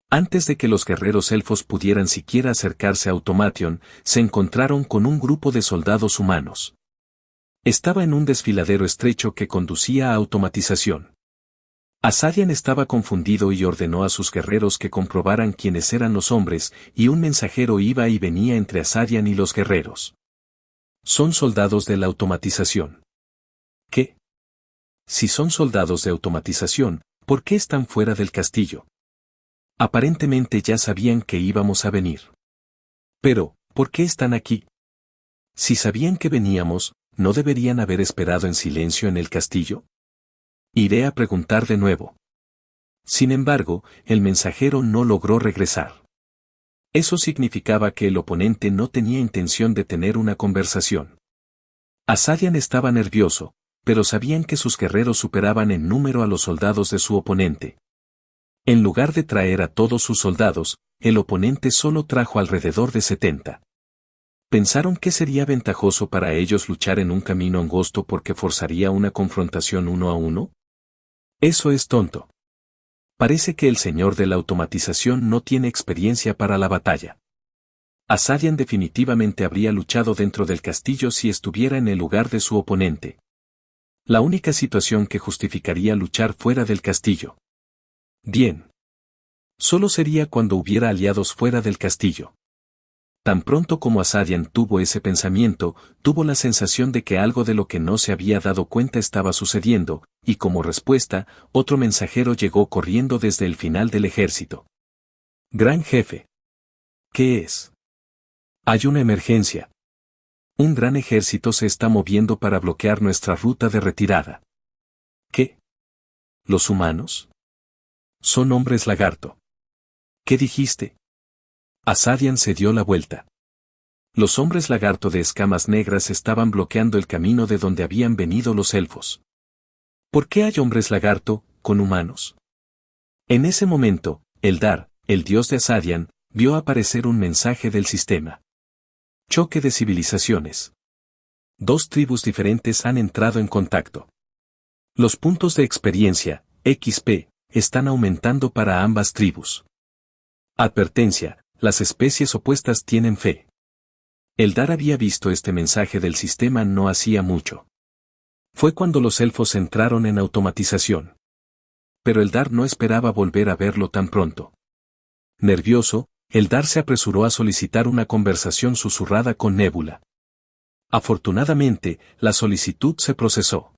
Antes de que los guerreros elfos pudieran siquiera acercarse a Automation, se encontraron con un grupo de soldados humanos. Estaba en un desfiladero estrecho que conducía a automatización. Asadian estaba confundido y ordenó a sus guerreros que comprobaran quiénes eran los hombres, y un mensajero iba y venía entre Asadian y los guerreros. Son soldados de la automatización. ¿Qué? Si son soldados de automatización, ¿por qué están fuera del castillo? Aparentemente ya sabían que íbamos a venir. Pero, ¿por qué están aquí? Si sabían que veníamos, ¿no deberían haber esperado en silencio en el castillo? Iré a preguntar de nuevo. Sin embargo, el mensajero no logró regresar. Eso significaba que el oponente no tenía intención de tener una conversación. Asadian estaba nervioso, pero sabían que sus guerreros superaban en número a los soldados de su oponente. En lugar de traer a todos sus soldados, el oponente solo trajo alrededor de 70. Pensaron que sería ventajoso para ellos luchar en un camino angosto porque forzaría una confrontación 1 a 1. Eso es tonto. Parece que el señor de la automatización no tiene experiencia para la batalla. Asadian definitivamente habría luchado dentro del castillo si estuviera en el lugar de su oponente. La única situación que justificaría luchar fuera del castillo. Bien. Solo sería cuando hubiera aliados fuera del castillo. Tan pronto como Asadian tuvo ese pensamiento, tuvo la sensación de que algo de lo que no se había dado cuenta estaba sucediendo, y como respuesta, otro mensajero llegó corriendo desde el final del ejército. Gran jefe. ¿Qué es? Hay una emergencia. Un gran ejército se está moviendo para bloquear nuestra ruta de retirada. ¿Qué? ¿Los humanos? Son hombres lagarto. ¿Qué dijiste? Asadian se dio la vuelta. Los hombres lagarto de escamas negras estaban bloqueando el camino de donde habían venido los elfos. ¿Por qué hay hombres lagarto, con humanos? En ese momento, Eldar, el dios de Asadian, vio aparecer un mensaje del sistema. Choque de civilizaciones. Dos tribus diferentes han entrado en contacto. Los puntos de experiencia, XP, están aumentando para ambas tribus. Advertencia, las especies opuestas tienen fe. Eldar había visto este mensaje del sistema no hacía mucho. Fue cuando los elfos entraron en automatización. Pero Eldar no esperaba volver a verlo tan pronto. Nervioso, Eldar se apresuró a solicitar una conversación susurrada con Nébula. Afortunadamente, la solicitud se procesó.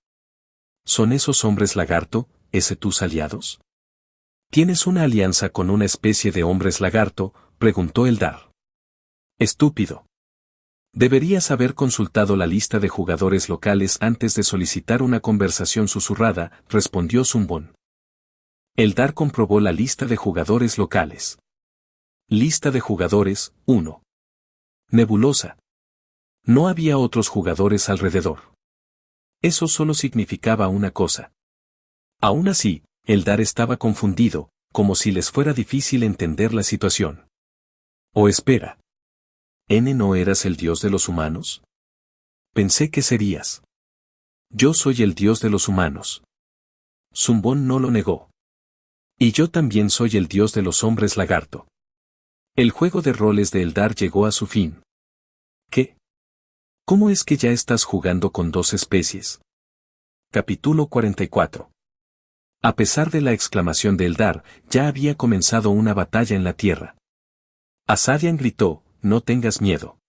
¿Son esos hombres lagarto, tus aliados? ¿Tienes una alianza con una especie de hombres lagarto?, preguntó Eldar. Estúpido. Deberías haber consultado la lista de jugadores locales antes de solicitar una conversación susurrada, respondió Zumbón. Eldar comprobó la lista de jugadores locales. Lista de jugadores, 1. Nebulosa. No había otros jugadores alrededor. Eso solo significaba una cosa. Aún así, Eldar estaba confundido, como si les fuera difícil entender la situación. Oh, espera. ¿No eras el dios de los humanos? Pensé que serías. Yo soy el dios de los humanos. Zumbón no lo negó. Y yo también soy el dios de los hombres lagarto. El juego de roles de Eldar llegó a su fin. ¿Qué? ¿Cómo es que ya estás jugando con dos especies? Capítulo 44. A pesar de la exclamación de Eldar, ya había comenzado una batalla en la tierra. Asadian gritó, no tengas miedo.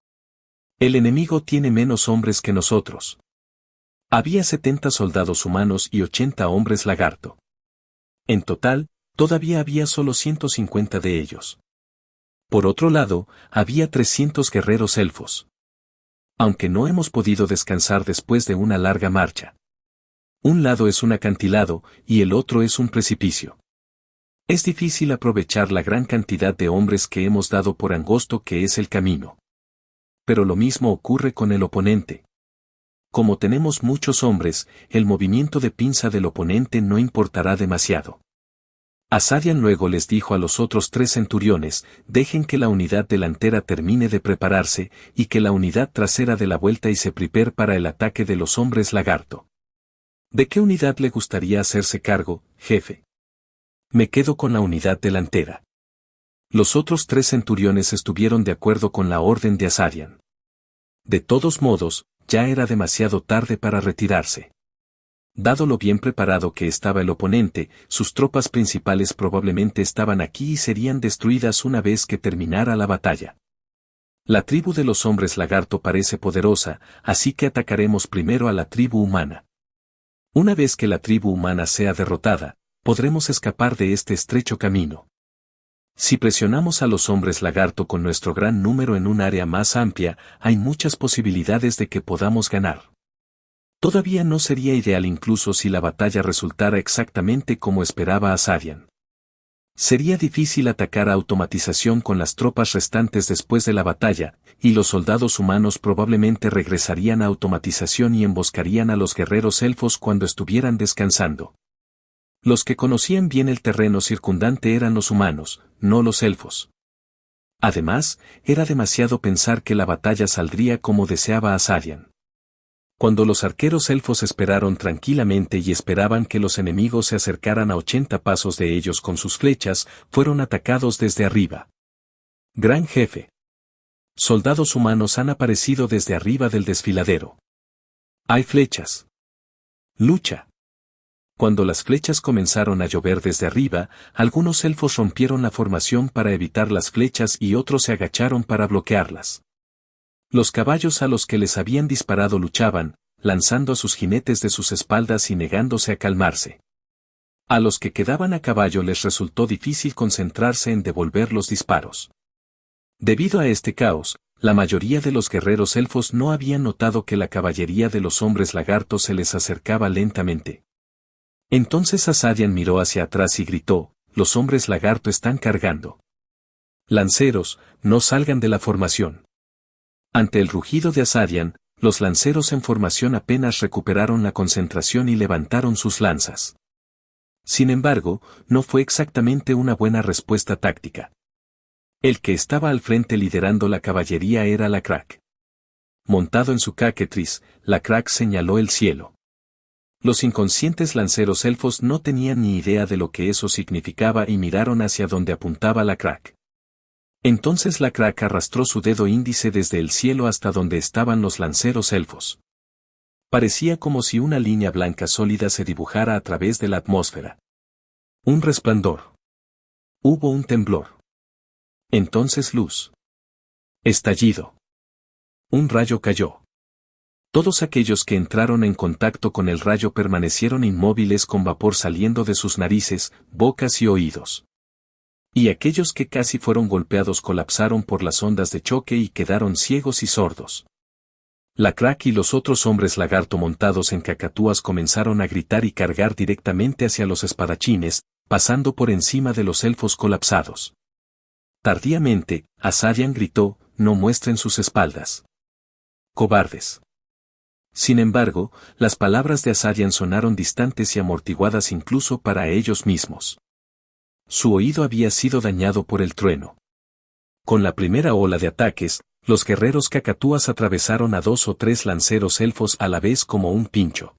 El enemigo tiene menos hombres que nosotros. Había 70 soldados humanos y 80 hombres lagarto. En total, todavía había solo 150 de ellos. Por otro lado, había 300 guerreros elfos. Aunque no hemos podido descansar después de una larga marcha. Un lado es un acantilado y el otro es un precipicio. Es difícil aprovechar la gran cantidad de hombres que hemos dado por angosto que es el camino. Pero lo mismo ocurre con el oponente. Como tenemos muchos hombres, el movimiento de pinza del oponente no importará demasiado. Asadian luego les dijo a los otros 3 centuriones, dejen que la unidad delantera termine de prepararse, y que la unidad trasera dé la vuelta y se prepare para el ataque de los hombres lagarto. ¿De qué unidad le gustaría hacerse cargo, jefe? Me quedo con la unidad delantera. Los otros 3 centuriones estuvieron de acuerdo con la orden de Asadian. De todos modos, ya era demasiado tarde para retirarse. Dado lo bien preparado que estaba el oponente, sus tropas principales probablemente estaban aquí y serían destruidas una vez que terminara la batalla. La tribu de los hombres lagarto parece poderosa, así que atacaremos primero a la tribu humana. Una vez que la tribu humana sea derrotada, podremos escapar de este estrecho camino. Si presionamos a los hombres lagarto con nuestro gran número en un área más amplia, hay muchas posibilidades de que podamos ganar. Todavía no sería ideal incluso si la batalla resultara exactamente como esperaba Asadian. Sería difícil atacar a automatización con las tropas restantes después de la batalla, y los soldados humanos probablemente regresarían a automatización y emboscarían a los guerreros elfos cuando estuvieran descansando. Los que conocían bien el terreno circundante eran los humanos, no los elfos. Además, era demasiado pensar que la batalla saldría como deseaba Asadian. Cuando los arqueros elfos esperaron tranquilamente y esperaban que los enemigos se acercaran a 80 pasos de ellos con sus flechas, fueron atacados desde arriba. Gran jefe. Soldados humanos han aparecido desde arriba del desfiladero. Hay flechas. Lucha. Cuando las flechas comenzaron a llover desde arriba, algunos elfos rompieron la formación para evitar las flechas y otros se agacharon para bloquearlas. Los caballos a los que les habían disparado luchaban, lanzando a sus jinetes de sus espaldas y negándose a calmarse. A los que quedaban a caballo les resultó difícil concentrarse en devolver los disparos. Debido a este caos, la mayoría de los guerreros elfos no habían notado que la caballería de los hombres lagartos se les acercaba lentamente. Entonces Asadian miró hacia atrás y gritó, los hombres lagarto están cargando. Lanceros, no salgan de la formación. Ante el rugido de Asadian, los lanceros en formación apenas recuperaron la concentración y levantaron sus lanzas. Sin embargo, no fue exactamente una buena respuesta táctica. El que estaba al frente liderando la caballería era Lacrack. Montado en su caquetris, Lacrack señaló el cielo. Los inconscientes lanceros elfos no tenían ni idea de lo que eso significaba y miraron hacia donde apuntaba Lacrack. Entonces Lacrack arrastró su dedo índice desde el cielo hasta donde estaban los lanceros elfos. Parecía como si una línea blanca sólida se dibujara a través de la atmósfera. Un resplandor. Hubo un temblor. Entonces luz. Estallido. Un rayo cayó. Todos aquellos que entraron en contacto con el rayo permanecieron inmóviles con vapor saliendo de sus narices, bocas y oídos. Y aquellos que casi fueron golpeados colapsaron por las ondas de choque y quedaron ciegos y sordos. La Crack y los otros hombres lagarto montados en cacatúas comenzaron a gritar y cargar directamente hacia los espadachines, pasando por encima de los elfos colapsados. Tardíamente, Azarian gritó, no muestren sus espaldas. Cobardes. Sin embargo, las palabras de Azarian sonaron distantes y amortiguadas incluso para ellos mismos. Su oído había sido dañado por el trueno. Con la primera ola de ataques, los guerreros cacatúas atravesaron a 2 o 3 lanceros elfos a la vez como un pincho.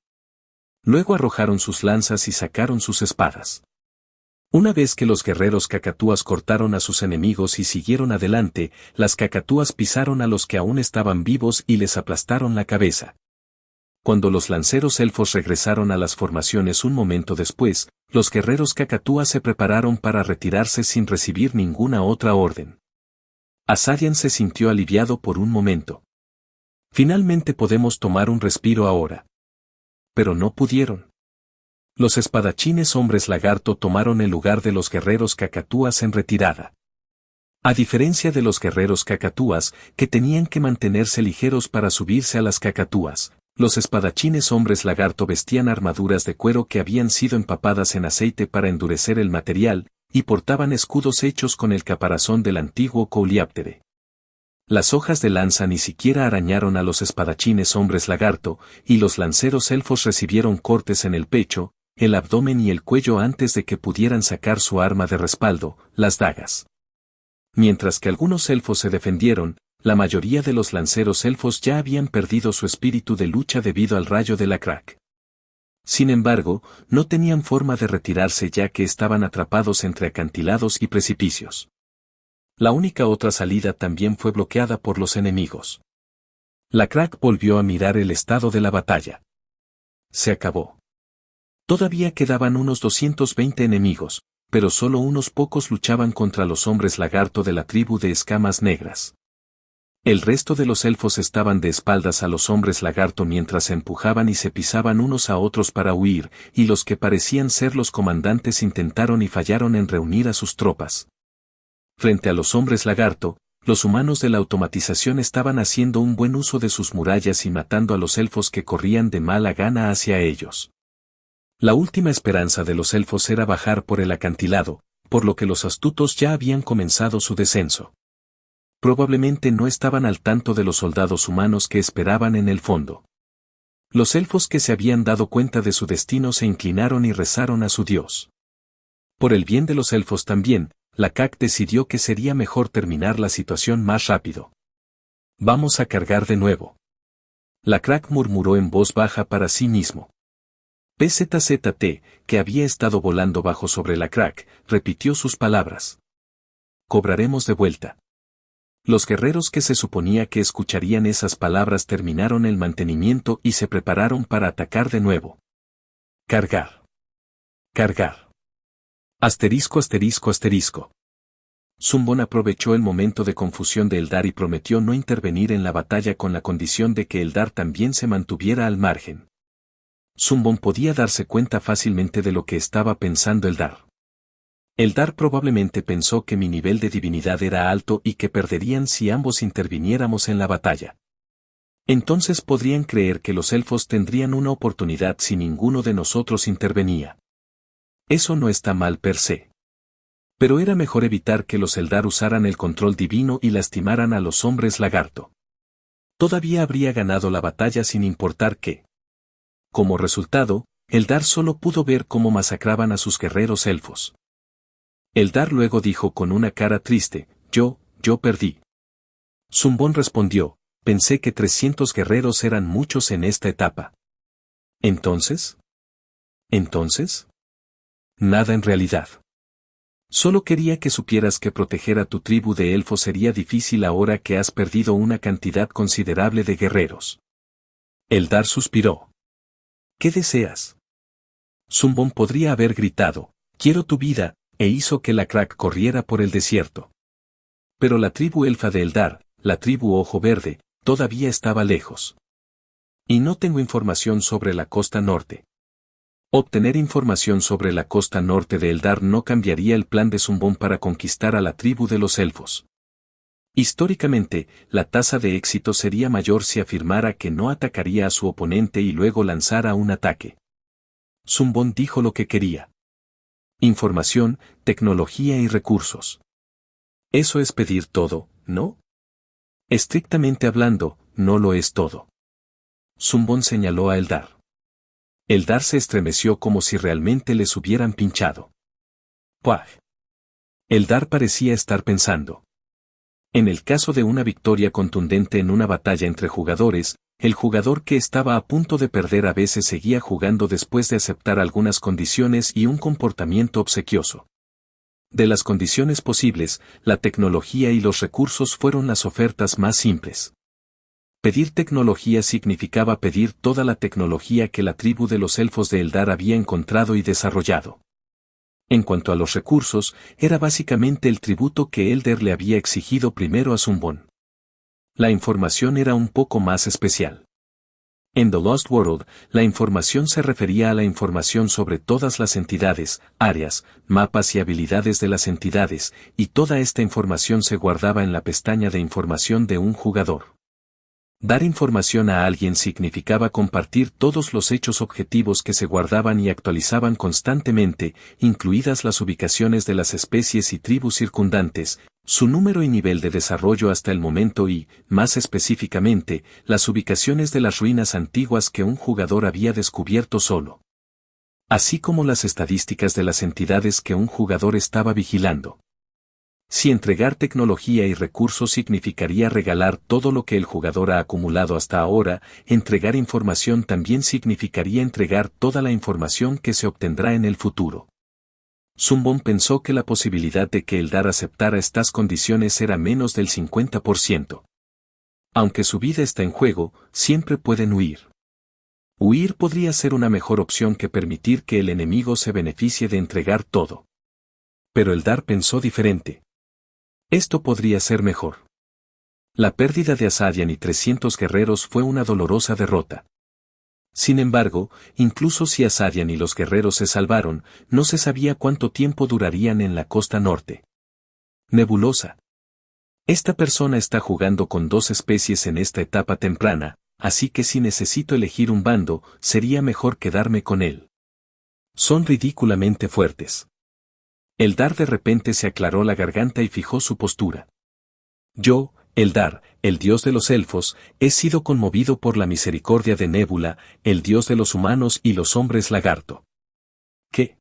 Luego arrojaron sus lanzas y sacaron sus espadas. Una vez que los guerreros cacatúas cortaron a sus enemigos y siguieron adelante, las cacatúas pisaron a los que aún estaban vivos y les aplastaron la cabeza. Cuando los lanceros elfos regresaron a las formaciones un momento después, los guerreros cacatúas se prepararon para retirarse sin recibir ninguna otra orden. Azarian se sintió aliviado por un momento. Finalmente podemos tomar un respiro ahora. Pero no pudieron. Los espadachines hombres lagarto tomaron el lugar de los guerreros cacatúas en retirada. A diferencia de los guerreros cacatúas, que tenían que mantenerse ligeros para subirse a las cacatúas, los espadachines hombres lagarto vestían armaduras de cuero que habían sido empapadas en aceite para endurecer el material, y portaban escudos hechos con el caparazón del antiguo Coleóptero. Las hojas de lanza ni siquiera arañaron a los espadachines hombres lagarto, y los lanceros elfos recibieron cortes en el pecho, el abdomen y el cuello antes de que pudieran sacar su arma de respaldo, las dagas. Mientras que algunos elfos se defendieron, la mayoría de los lanceros elfos ya habían perdido su espíritu de lucha debido al rayo de la Crack. Sin embargo, no tenían forma de retirarse ya que estaban atrapados entre acantilados y precipicios. La única otra salida también fue bloqueada por los enemigos. La Crack volvió a mirar el estado de la batalla. Se acabó. Todavía quedaban unos 220 enemigos, pero solo unos pocos luchaban contra los hombres lagarto de la tribu de escamas negras. El resto de los elfos estaban de espaldas a los hombres lagarto mientras se empujaban y se pisaban unos a otros para huir, y los que parecían ser los comandantes intentaron y fallaron en reunir a sus tropas. Frente a los hombres lagarto, los humanos de la automatización estaban haciendo un buen uso de sus murallas y matando a los elfos que corrían de mala gana hacia ellos. La última esperanza de los elfos era bajar por el acantilado, por lo que los astutos ya habían comenzado su descenso. Probablemente no estaban al tanto de los soldados humanos que esperaban en el fondo. Los elfos que se habían dado cuenta de su destino se inclinaron y rezaron a su dios. Por el bien de los elfos también, la CAC decidió que sería mejor terminar la situación más rápido. Vamos a cargar de nuevo. La Crack murmuró en voz baja para sí mismo. PZZT, que había estado volando bajo sobre la Crack, repitió sus palabras. Cobraremos de vuelta. Los guerreros que se suponía que escucharían esas palabras terminaron el mantenimiento y se prepararon para atacar de nuevo. Cargar. Cargar. Asterisco asterisco asterisco. Zumbón aprovechó el momento de confusión de Eldar y prometió no intervenir en la batalla con la condición de que Eldar también se mantuviera al margen. Zumbón podía darse cuenta fácilmente de lo que estaba pensando Eldar. Eldar probablemente pensó que mi nivel de divinidad era alto y que perderían si ambos interviniéramos en la batalla. Entonces podrían creer que los elfos tendrían una oportunidad si ninguno de nosotros intervenía. Eso no está mal per se. Pero era mejor evitar que los Eldar usaran el control divino y lastimaran a los hombres lagarto. Todavía habría ganado la batalla sin importar qué. Como resultado, Eldar solo pudo ver cómo masacraban a sus guerreros elfos. Eldar luego dijo con una cara triste, yo perdí. Zumbón respondió, pensé que 300 guerreros eran muchos en esta etapa. ¿Entonces? ¿Entonces? Nada en realidad. Solo quería que supieras que proteger a tu tribu de elfos sería difícil ahora que has perdido una cantidad considerable de guerreros. Eldar suspiró. ¿Qué deseas? Zumbón podría haber gritado, quiero tu vida, e hizo que la Crack corriera por el desierto. Pero la tribu elfa de Eldar, la tribu Ojo Verde, todavía estaba lejos. Y no tengo información sobre la costa norte. Obtener información sobre la costa norte de Eldar no cambiaría el plan de Zumbón para conquistar a la tribu de los elfos. Históricamente, la tasa de éxito sería mayor si afirmara que no atacaría a su oponente y luego lanzara un ataque. Zumbón dijo lo que quería. Información, tecnología y recursos. Eso es pedir todo, ¿no? Estrictamente hablando, no lo es todo. Zumbón señaló a Eldar. Eldar se estremeció como si realmente les hubieran pinchado. ¡Puaj! Eldar parecía estar pensando. En el caso de una victoria contundente en una batalla entre jugadores, el jugador que estaba a punto de perder a veces seguía jugando después de aceptar algunas condiciones y un comportamiento obsequioso. De las condiciones posibles, la tecnología y los recursos fueron las ofertas más simples. Pedir tecnología significaba pedir toda la tecnología que la tribu de los elfos de Eldar había encontrado y desarrollado. En cuanto a los recursos, era básicamente el tributo que Elder le había exigido primero a Zumbón. La información era un poco más especial. En The Lost World, la información se refería a la información sobre todas las entidades, áreas, mapas y habilidades de las entidades, y toda esta información se guardaba en la pestaña de información de un jugador. Dar información a alguien significaba compartir todos los hechos objetivos que se guardaban y actualizaban constantemente, incluidas las ubicaciones de las especies y tribus circundantes, su número y nivel de desarrollo hasta el momento y, más específicamente, las ubicaciones de las ruinas antiguas que un jugador había descubierto solo. Así como las estadísticas de las entidades que un jugador estaba vigilando. Si entregar tecnología y recursos significaría regalar todo lo que el jugador ha acumulado hasta ahora, entregar información también significaría entregar toda la información que se obtendrá en el futuro. Zumbón pensó que la posibilidad de que Eldar aceptara estas condiciones era menos del 50%. Aunque su vida está en juego, siempre pueden huir. Huir podría ser una mejor opción que permitir que el enemigo se beneficie de entregar todo. Pero Eldar pensó diferente. Esto podría ser mejor. La pérdida de Asadian y 300 guerreros fue una dolorosa derrota. Sin embargo, incluso si Asadian y los guerreros se salvaron, no se sabía cuánto tiempo durarían en la costa norte. Nebulosa. Esta persona está jugando con dos especies en esta etapa temprana, así que si necesito elegir un bando, sería mejor quedarme con él. Son ridículamente fuertes. Eldar de repente se aclaró la garganta y fijó su postura. Yo, Eldar, el dios de los elfos, he sido conmovido por la misericordia de Nébula, el dios de los humanos y los hombres lagarto. ¿Qué?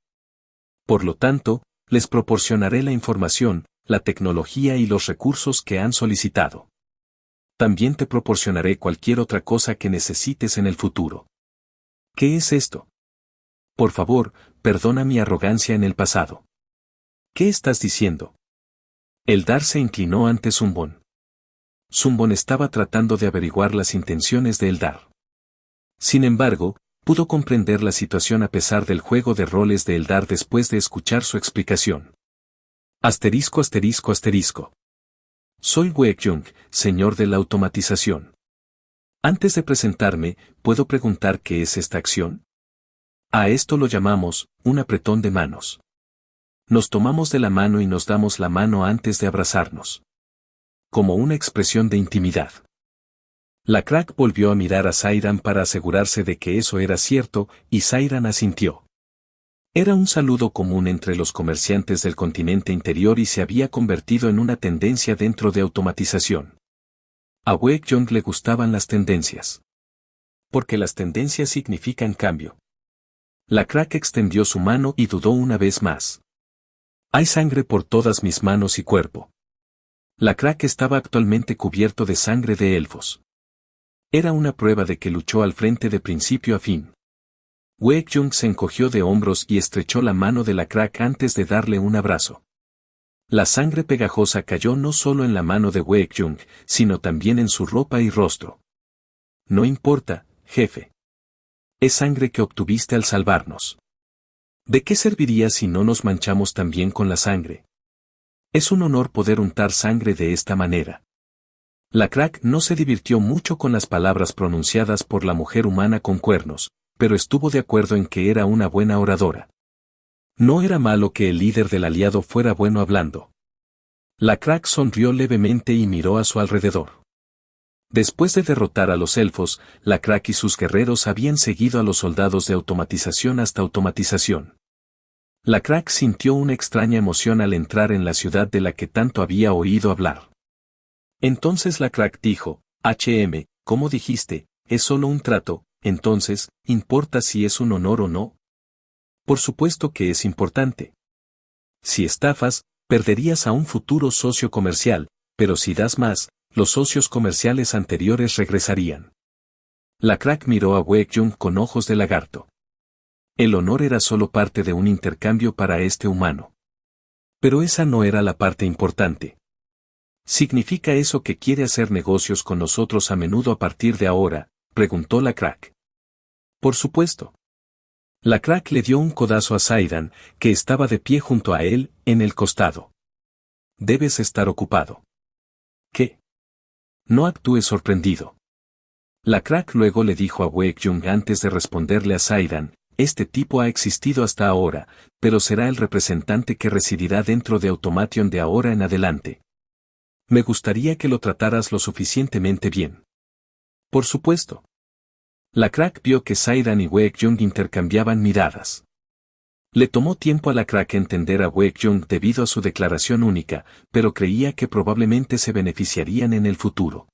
Por lo tanto, les proporcionaré la información, la tecnología y los recursos que han solicitado. También te proporcionaré cualquier otra cosa que necesites en el futuro. ¿Qué es esto? Por favor, perdona mi arrogancia en el pasado. ¿Qué estás diciendo? Eldar se inclinó ante Zumbón. Zumbón estaba tratando de averiguar las intenciones de Eldar. Sin embargo, pudo comprender la situación a pesar del juego de roles de Eldar después de escuchar su explicación. Asterisco asterisco asterisco. Soy Wekyung, señor de la automatización. Antes de presentarme, ¿puedo preguntar qué es esta acción? A esto lo llamamos, un apretón de manos. Nos tomamos de la mano y nos damos la mano antes de abrazarnos. Como una expresión de intimidad. La crack volvió a mirar a Sairan para asegurarse de que eso era cierto, y Sairan asintió. Era un saludo común entre los comerciantes del continente interior y se había convertido en una tendencia dentro de automatización. A Wekyung le gustaban las tendencias. Porque las tendencias significan cambio. La crack extendió su mano y dudó una vez más. Hay sangre por todas mis manos y cuerpo. La crack estaba actualmente cubierto de sangre de elfos. Era una prueba de que luchó al frente de principio a fin. Wekyung se encogió de hombros y estrechó la mano de la crack antes de darle un abrazo. La sangre pegajosa cayó no solo en la mano de Wekyung, sino también en su ropa y rostro. No importa, jefe. Es sangre que obtuviste al salvarnos. ¿De qué serviría si no nos manchamos también con la sangre? Es un honor poder untar sangre de esta manera. La crack no se divirtió mucho con las palabras pronunciadas por la mujer humana con cuernos, pero estuvo de acuerdo en que era una buena oradora. No era malo que el líder del aliado fuera bueno hablando. La crack sonrió levemente y miró a su alrededor. Después de derrotar a los elfos, la crack y sus guerreros habían seguido a los soldados de automatización hasta automatización. La crack sintió una extraña emoción al entrar en la ciudad de la que tanto había oído hablar. Entonces la crack dijo, ¿cómo dijiste? Es solo un trato, entonces, ¿importa si es un honor o no? Por supuesto que es importante. Si estafas, perderías a un futuro socio comercial, pero si das más, los socios comerciales anteriores regresarían. La crack miró a Baekhyun con ojos de lagarto. El honor era solo parte de un intercambio para este humano. Pero esa no era la parte importante. ¿Significa eso que quiere hacer negocios con nosotros a menudo a partir de ahora?, preguntó la crack. Por supuesto. La crack le dio un codazo a Zaidan, que estaba de pie junto a él, en el costado. Debes estar ocupado. ¿Qué? No actúes sorprendido. La crack luego le dijo a Baekhyun antes de responderle a Zaidan, este tipo ha existido hasta ahora, pero será el representante que residirá dentro de Automation de ahora en adelante. Me gustaría que lo trataras lo suficientemente bien. Por supuesto. La crack vio que Zaidan y Baekhyun intercambiaban miradas. Le tomó tiempo a la crack entender a Baekhyun debido a su declaración única, pero creía que probablemente se beneficiarían en el futuro.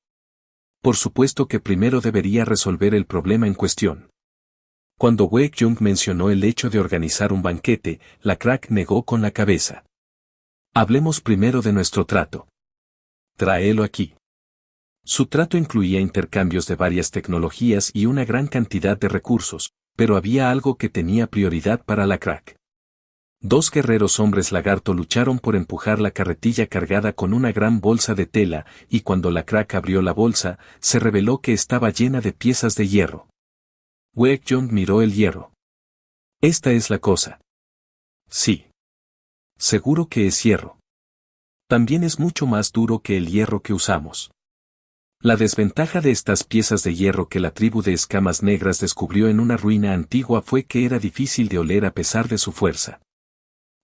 Por supuesto que primero debería resolver el problema en cuestión. Cuando Baekhyun mencionó el hecho de organizar un banquete, la crack negó con la cabeza. Hablemos primero de nuestro trato. Tráelo aquí. Su trato incluía intercambios de varias tecnologías y una gran cantidad de recursos, pero había algo que tenía prioridad para la crack. Dos guerreros hombres lagarto lucharon por empujar la carretilla cargada con una gran bolsa de tela, y cuando la crack abrió la bolsa, se reveló que estaba llena de piezas de hierro. Baekhyun miró el hierro. Esta es la cosa. Sí. Seguro que es hierro. También es mucho más duro que el hierro que usamos. La desventaja de estas piezas de hierro que la tribu de escamas negras descubrió en una ruina antigua fue que era difícil de oler a pesar de su fuerza.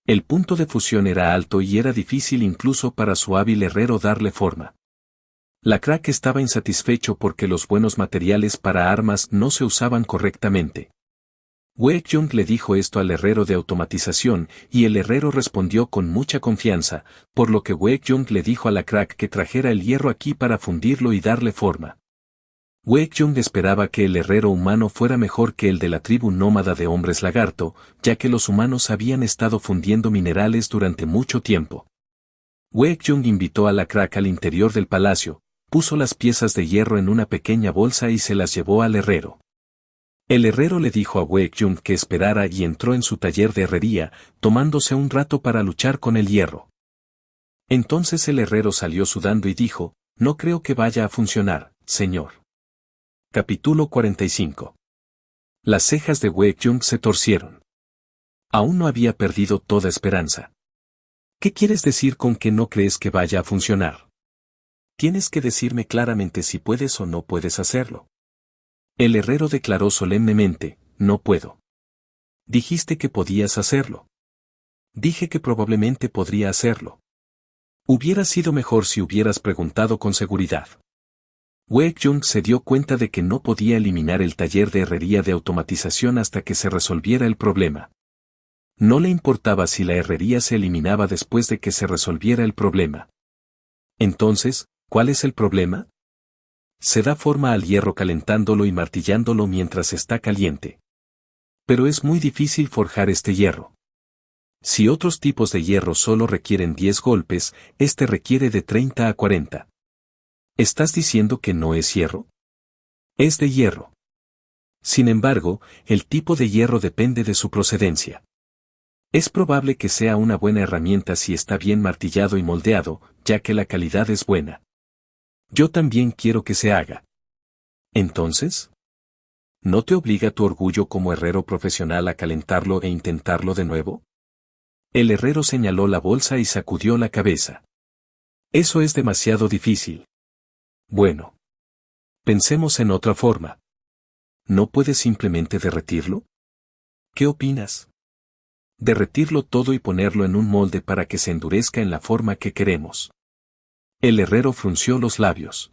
El punto de fusión era alto y era difícil incluso para su hábil herrero darle forma. La crack estaba insatisfecho porque los buenos materiales para armas no se usaban correctamente. Baekhyun le dijo esto al herrero de automatización, y el herrero respondió con mucha confianza, por lo que Baekhyun le dijo a la crack que trajera el hierro aquí para fundirlo y darle forma. Baekhyun esperaba que el herrero humano fuera mejor que el de la tribu nómada de hombres lagarto, ya que los humanos habían estado fundiendo minerales durante mucho tiempo. Baekhyun invitó a la crack al interior del palacio, puso las piezas de hierro en una pequeña bolsa y se las llevó al herrero. El herrero le dijo a Baekhyun que esperara y entró en su taller de herrería, tomándose un rato para luchar con el hierro. Entonces el herrero salió sudando y dijo, no creo que vaya a funcionar, señor. Capítulo 45. Las cejas de Baekhyun se torcieron. Aún no había perdido toda esperanza. ¿Qué quieres decir con que no crees que vaya a funcionar? Tienes que decirme claramente si puedes o no puedes hacerlo. El herrero declaró solemnemente, no puedo. Dijiste que podías hacerlo. Dije que probablemente podría hacerlo. Hubiera sido mejor si hubieras preguntado con seguridad. Baekhyun se dio cuenta de que no podía eliminar el taller de herrería de automatización hasta que se resolviera el problema. No le importaba si la herrería se eliminaba después de que se resolviera el problema. Entonces, ¿cuál es el problema? Se da forma al hierro calentándolo y martillándolo mientras está caliente. Pero es muy difícil forjar este hierro. Si otros tipos de hierro solo requieren 10 golpes, este requiere de 30 a 40. ¿Estás diciendo que no es hierro? Es de hierro. Sin embargo, el tipo de hierro depende de su procedencia. Es probable que sea una buena herramienta si está bien martillado y moldeado, ya que la calidad es buena. Yo también quiero que se haga. Entonces, ¿no te obliga tu orgullo como herrero profesional a calentarlo e intentarlo de nuevo? El herrero señaló la bolsa y sacudió la cabeza. Eso es demasiado difícil. Bueno. Pensemos en otra forma. ¿No puedes simplemente derretirlo? ¿Qué opinas? Derretirlo todo y ponerlo en un molde para que se endurezca en la forma que queremos. El herrero frunció los labios.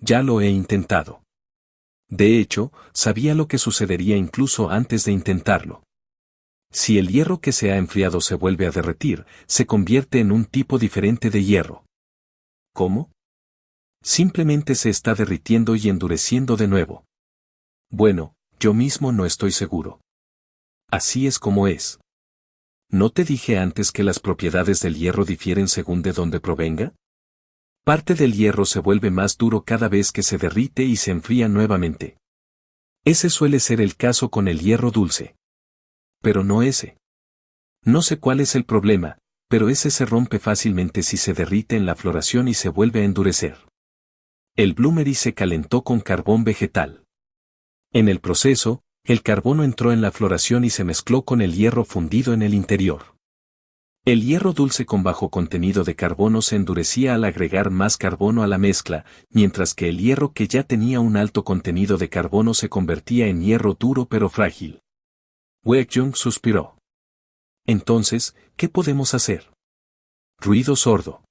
Ya lo he intentado. De hecho, sabía lo que sucedería incluso antes de intentarlo. Si el hierro que se ha enfriado se vuelve a derretir, se convierte en un tipo diferente de hierro. ¿Cómo? Simplemente se está derritiendo y endureciendo de nuevo. Bueno, yo mismo no estoy seguro. Así es como es. ¿No te dije antes que las propiedades del hierro difieren según de dónde provenga? Parte del hierro se vuelve más duro cada vez que se derrite y se enfría nuevamente. Ese suele ser el caso con el hierro dulce. Pero no ese. No sé cuál es el problema, pero ese se rompe fácilmente si se derrite en la floración y se vuelve a endurecer. El bloomery se calentó con carbón vegetal. En el proceso, el carbono entró en la floración y se mezcló con el hierro fundido en el interior. El hierro dulce con bajo contenido de carbono se endurecía al agregar más carbono a la mezcla, mientras que el hierro que ya tenía un alto contenido de carbono se convertía en hierro duro pero frágil. Weijung suspiró. Entonces, ¿qué podemos hacer? Ruido sordo.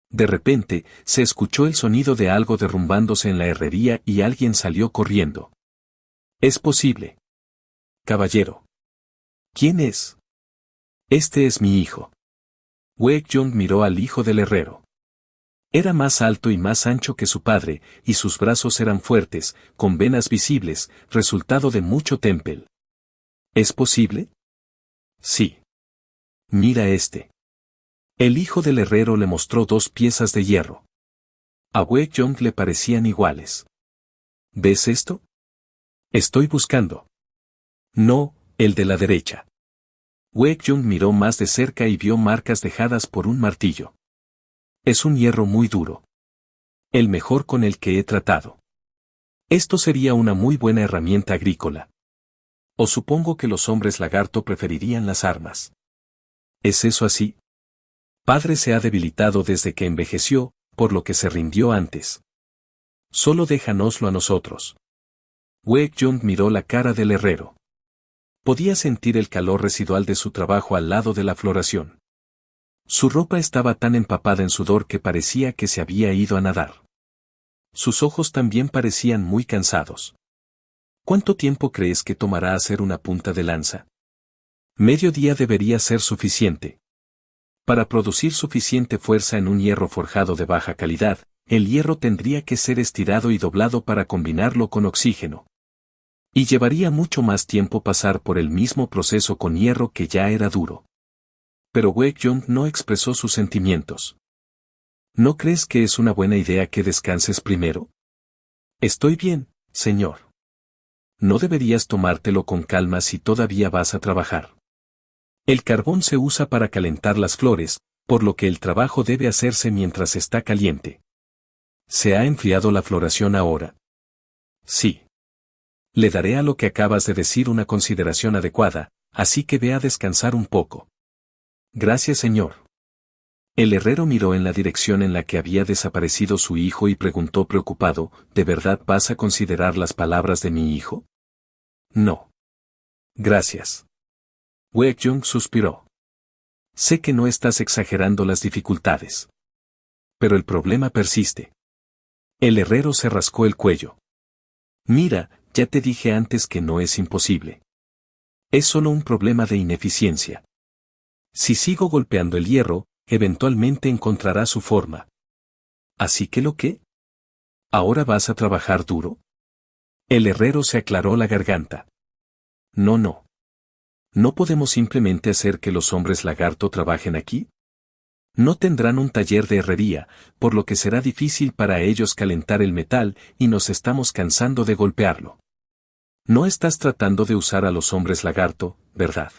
De repente, se escuchó el sonido de algo derrumbándose en la herrería y alguien salió corriendo. Es posible. Caballero. ¿Quién es? Este es mi hijo. Weijung miró al hijo del herrero. Era más alto y más ancho que su padre, y sus brazos eran fuertes, con venas visibles, resultado de mucho temple. ¿Es posible? Sí. Mira este. El hijo del herrero le mostró 2 piezas de hierro. A Weijung le parecían iguales. ¿Ves esto? Estoy buscando. No, el de la derecha. Weijung miró más de cerca y vio marcas dejadas por un martillo. Es un hierro muy duro. El mejor con el que he tratado. Esto sería una muy buena herramienta agrícola. O supongo que los hombres lagarto preferirían las armas. ¿Es eso así? Padre se ha debilitado desde que envejeció, por lo que se rindió antes. Solo déjanoslo a nosotros. Weijung miró la cara del herrero. Podía sentir el calor residual de su trabajo al lado de la floración. Su ropa estaba tan empapada en sudor que parecía que se había ido a nadar. Sus ojos también parecían muy cansados. ¿Cuánto tiempo crees que tomará hacer una punta de lanza? Medio día debería ser suficiente. Para producir suficiente fuerza en un hierro forjado de baja calidad, el hierro tendría que ser estirado y doblado para combinarlo con oxígeno. Y llevaría mucho más tiempo pasar por el mismo proceso con hierro que ya era duro. Pero Weijung no expresó sus sentimientos. ¿No crees que es una buena idea que descanses primero? Estoy bien, señor. No deberías tomártelo con calma si todavía vas a trabajar. El carbón se usa para calentar las flores, por lo que el trabajo debe hacerse mientras está caliente. ¿Se ha enfriado la floración ahora? Sí. Le daré a lo que acabas de decir una consideración adecuada, así que ve a descansar un poco. Gracias, señor. El herrero miró en la dirección en la que había desaparecido su hijo y preguntó preocupado, ¿de verdad vas a considerar las palabras de mi hijo? No. Gracias. Weijung suspiró. Sé que no estás exagerando las dificultades. Pero el problema persiste. El herrero se rascó el cuello. Mira, ya te dije antes que no es imposible. Es solo un problema de ineficiencia. Si sigo golpeando el hierro, eventualmente encontrará su forma. ¿Así que lo qué? ¿Ahora vas a trabajar duro? El herrero se aclaró la garganta. No. ¿No podemos simplemente hacer que los hombres lagarto trabajen aquí? No tendrán un taller de herrería, por lo que será difícil para ellos calentar el metal y nos estamos cansando de golpearlo. No estás tratando de usar a los hombres lagarto, ¿verdad?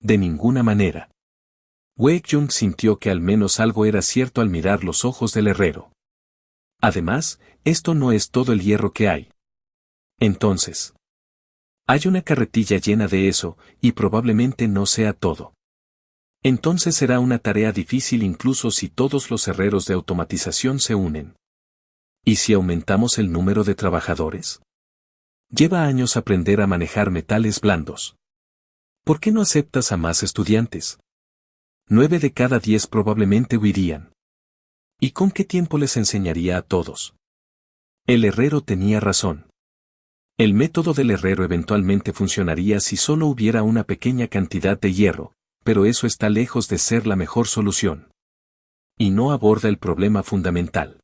De ninguna manera. Weijung sintió que al menos algo era cierto al mirar los ojos del herrero. Además, esto no es todo el hierro que hay. Entonces, hay una carretilla llena de eso, y probablemente no sea todo. Entonces será una tarea difícil incluso si todos los herreros de automatización se unen. ¿Y si aumentamos el número de trabajadores? Lleva años aprender a manejar metales blandos. ¿Por qué no aceptas a más estudiantes? 9 de cada 10 probablemente huirían. ¿Y con qué tiempo les enseñaría a todos? El herrero tenía razón. El método del herrero eventualmente funcionaría si solo hubiera una pequeña cantidad de hierro, pero eso está lejos de ser la mejor solución. Y no aborda el problema fundamental.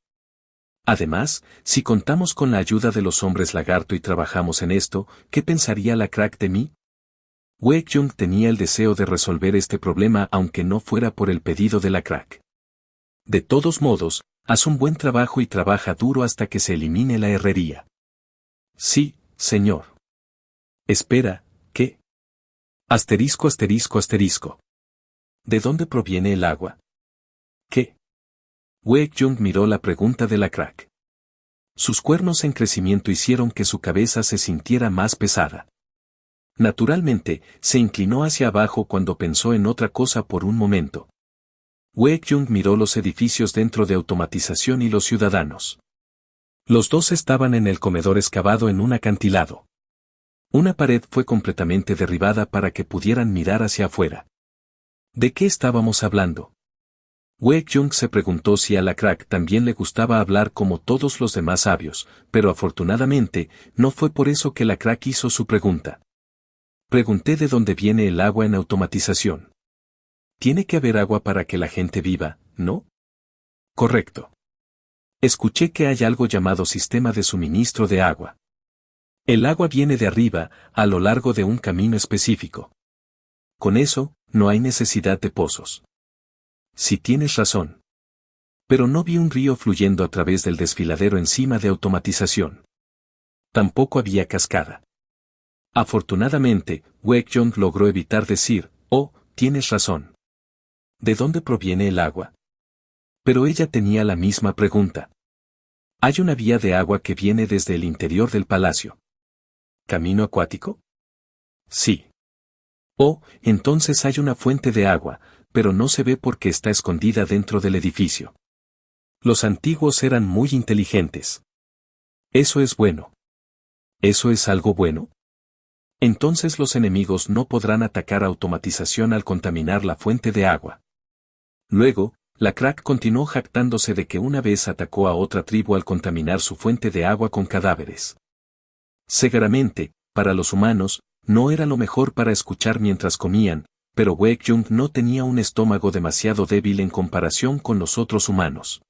Además, si contamos con la ayuda de los hombres lagarto y trabajamos en esto, ¿qué pensaría la crack de mí? Waekjung tenía el deseo de resolver este problema aunque no fuera por el pedido de la crack. De todos modos, haz un buen trabajo y trabaja duro hasta que se elimine la herrería. Sí, señor. Espera, ¿qué? Asterisco asterisco asterisco. ¿De dónde proviene el agua? ¿Qué? Waekjung miró la pregunta de la crack. Sus cuernos en crecimiento hicieron que su cabeza se sintiera más pesada. Naturalmente, se inclinó hacia abajo cuando pensó en otra cosa por un momento. Waekjung miró los edificios dentro de automatización y los ciudadanos. Los dos estaban en el comedor excavado en un acantilado. Una pared fue completamente derribada para que pudieran mirar hacia afuera. ¿De qué estábamos hablando? Waekjung se preguntó si a la crack también le gustaba hablar como todos los demás sabios, pero afortunadamente, no fue por eso que la crack hizo su pregunta. Pregunté de dónde viene el agua en automatización. Tiene que haber agua para que la gente viva, ¿no? Correcto. Escuché que hay algo llamado sistema de suministro de agua. El agua viene de arriba, a lo largo de un camino específico. Con eso, no hay necesidad de pozos. Sí tienes razón. Pero no vi un río fluyendo a través del desfiladero encima de automatización. Tampoco había cascada. Afortunadamente, Waekjung logró evitar decir, oh, tienes razón. ¿De dónde proviene el agua? Pero ella tenía la misma pregunta. Hay una vía de agua que viene desde el interior del palacio. ¿Camino acuático? Sí. Oh, entonces hay una fuente de agua, pero no se ve porque está escondida dentro del edificio. Los antiguos eran muy inteligentes. Eso es bueno. ¿Eso es algo bueno? Entonces los enemigos no podrán atacar automatización al contaminar la fuente de agua. Luego, la crack continuó jactándose de que una vez atacó a otra tribu al contaminar su fuente de agua con cadáveres. Seguramente, para los humanos, no era lo mejor para escuchar mientras comían, pero Waekjung no tenía un estómago demasiado débil en comparación con los otros humanos.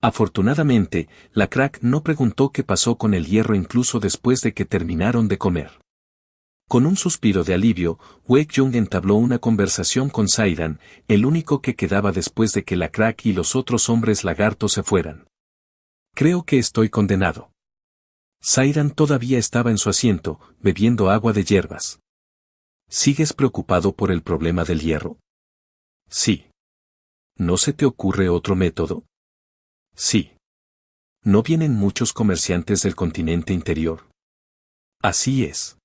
Afortunadamente, la crack no preguntó qué pasó con el hierro incluso después de que terminaron de comer. Con un suspiro de alivio, Waekjung entabló una conversación con Saidan, el único que quedaba después de que la crack y los otros hombres lagartos se fueran. Creo que estoy condenado. Saidan todavía estaba en su asiento, bebiendo agua de hierbas. ¿Sigues preocupado por el problema del hierro? Sí. ¿No se te ocurre otro método? Sí. ¿No vienen muchos comerciantes del continente interior? Así es.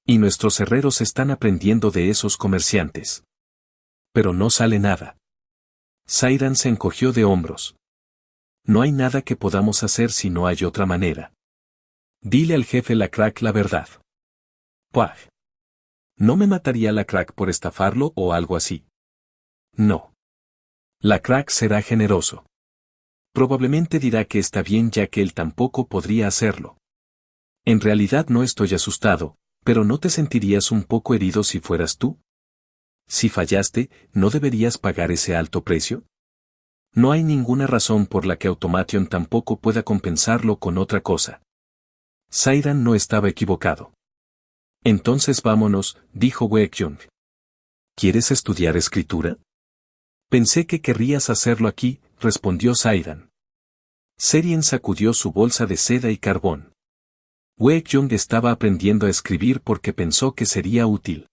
Y nuestros herreros están aprendiendo de esos comerciantes. Pero no sale nada. Saidan se encogió de hombros. No hay nada que podamos hacer si no hay otra manera. Dile al jefe la crack la verdad. Puah. ¿No me mataría la crack por estafarlo o algo así? No. La crack será generoso. Probablemente dirá que está bien ya que él tampoco podría hacerlo. En realidad no estoy asustado, pero ¿no te sentirías un poco herido si fueras tú? Si fallaste, ¿no deberías pagar ese alto precio? No hay ninguna razón por la que Automation tampoco pueda compensarlo con otra cosa. Saidan no estaba equivocado. Entonces vámonos, dijo Waekjung. ¿Quieres estudiar escritura? Pensé que querrías hacerlo aquí, respondió Saidan. Serien sacudió su bolsa de seda y carbón. Waekjung estaba aprendiendo a escribir porque pensó que sería útil.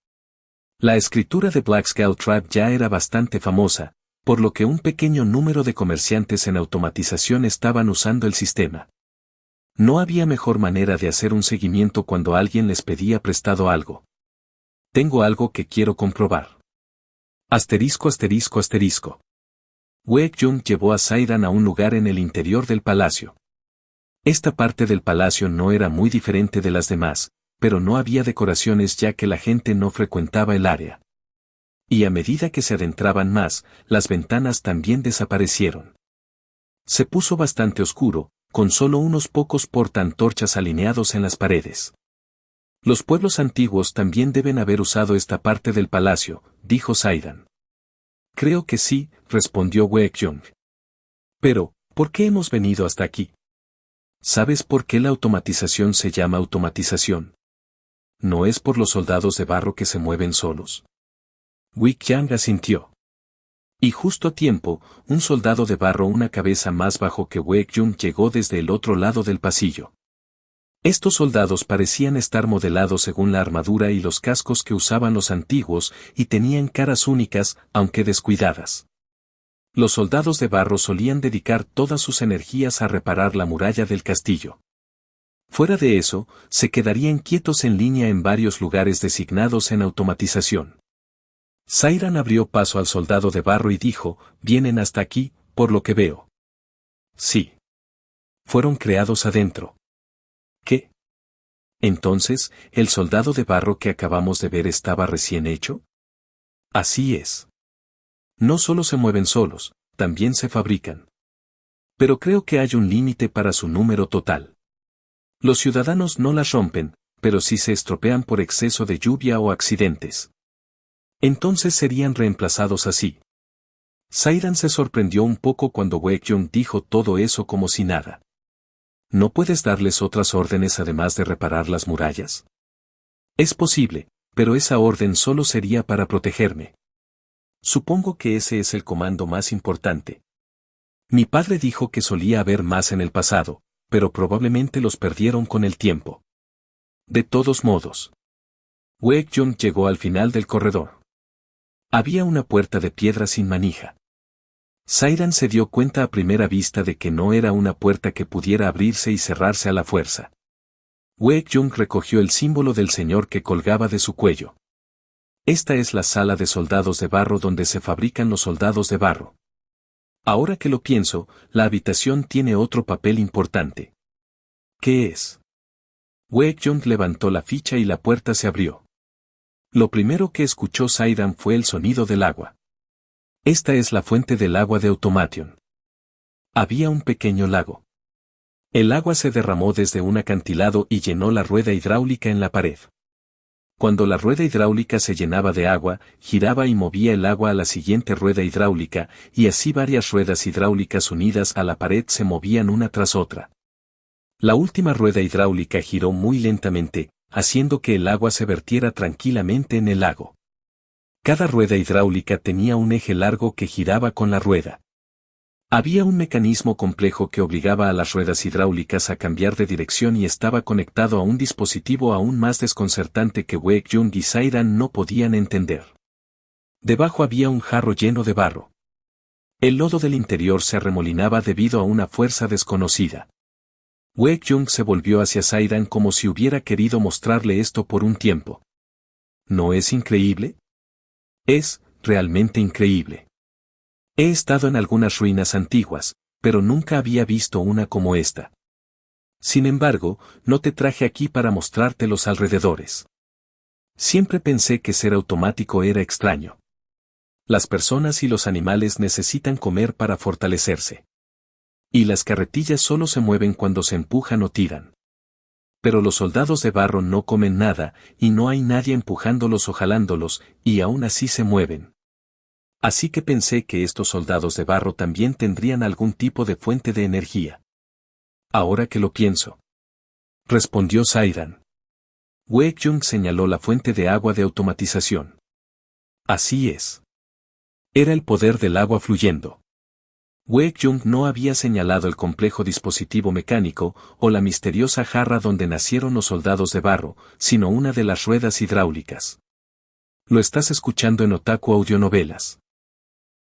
La escritura de Black Skull Tribe ya era bastante famosa, por lo que un pequeño número de comerciantes en automatización estaban usando el sistema. No había mejor manera de hacer un seguimiento cuando alguien les pedía prestado algo. Tengo algo que quiero comprobar. Asterisco asterisco asterisco. Waek-jung llevó a Sairan a un lugar en el interior del palacio. Esta parte del palacio no era muy diferente de las demás, pero no había decoraciones ya que la gente no frecuentaba el área. Y a medida que se adentraban más, las ventanas también desaparecieron. Se puso bastante oscuro, con solo unos pocos portaantorchas alineados en las paredes. Los pueblos antiguos también deben haber usado esta parte del palacio, dijo Sairan. Creo que sí, respondió Waek-jung. Pero, ¿por qué hemos venido hasta aquí? ¿Sabes por qué la automatización se llama automatización? ¿No es por los soldados de barro que se mueven solos? Waek-jung asintió. Y justo a tiempo, un soldado de barro una cabeza más bajo que Waek-jung llegó desde el otro lado del pasillo. Estos soldados parecían estar modelados según la armadura y los cascos que usaban los antiguos y tenían caras únicas, aunque descuidadas. Los soldados de barro solían dedicar todas sus energías a reparar la muralla del castillo. Fuera de eso, se quedarían quietos en línea en varios lugares designados en automatización. Sairan abrió paso al soldado de barro y dijo, «Vienen hasta aquí, por lo que veo». «Sí. Fueron creados adentro». «¿Qué? Entonces, ¿el soldado de barro que acabamos de ver estaba recién hecho?» «Así es. No solo se mueven solos, también se fabrican. Pero creo que hay un límite para su número total. Los ciudadanos no las rompen, pero sí se estropean por exceso de lluvia o accidentes. Entonces serían reemplazados así». Sairan se sorprendió un poco cuando Waek-jung dijo todo eso como si nada. ¿No puedes darles otras órdenes además de reparar las murallas? Es posible, pero esa orden solo sería para protegerme. Supongo que ese es el comando más importante. Mi padre dijo que solía haber más en el pasado, pero probablemente los perdieron con el tiempo. De todos modos. Waek-jung llegó al final del corredor. Había una puerta de piedra sin manija. Sairan se dio cuenta a primera vista de que no era una puerta que pudiera abrirse y cerrarse a la fuerza. Waek-jung recogió el símbolo del señor que colgaba de su cuello. Esta es la sala de soldados de barro donde se fabrican los soldados de barro. Ahora que lo pienso, la habitación tiene otro papel importante. ¿Qué es? Waek-jung levantó la ficha y la puerta se abrió. Lo primero que escuchó Sairan fue el sonido del agua. Esta es la fuente del agua de Automation. Había un pequeño lago. El agua se derramó desde un acantilado y llenó la rueda hidráulica en la pared. Cuando la rueda hidráulica se llenaba de agua, giraba y movía el agua a la siguiente rueda hidráulica, y así varias ruedas hidráulicas unidas a la pared se movían una tras otra. La última rueda hidráulica giró muy lentamente, haciendo que el agua se vertiera tranquilamente en el lago. Cada rueda hidráulica tenía un eje largo que giraba con la rueda. Había un mecanismo complejo que obligaba a las ruedas hidráulicas a cambiar de dirección y estaba conectado a un dispositivo aún más desconcertante que Waek-jung y Sairan no podían entender. Debajo había un jarro lleno de barro. El lodo del interior se arremolinaba debido a una fuerza desconocida. Waek-jung se volvió hacia Sairan como si hubiera querido mostrarle esto por un tiempo. ¿No es increíble? Es, realmente increíble. He estado en algunas ruinas antiguas, pero nunca había visto una como esta. Sin embargo, no te traje aquí para mostrarte los alrededores. Siempre pensé que ser automático era extraño. Las personas y los animales necesitan comer para fortalecerse. Y las carretillas solo se mueven cuando se empujan o tiran. Pero los soldados de barro no comen nada, y no hay nadie empujándolos o jalándolos, y aún así se mueven. Así que pensé que estos soldados de barro también tendrían algún tipo de fuente de energía. Ahora que lo pienso. Respondió Sairan. Waek-jung señaló la fuente de agua de automatización. Así es. Era el poder del agua fluyendo. Waek-jung no había señalado el complejo dispositivo mecánico o la misteriosa jarra donde nacieron los soldados de barro, sino una de las ruedas hidráulicas. Lo estás escuchando en Otaku Audionovelas.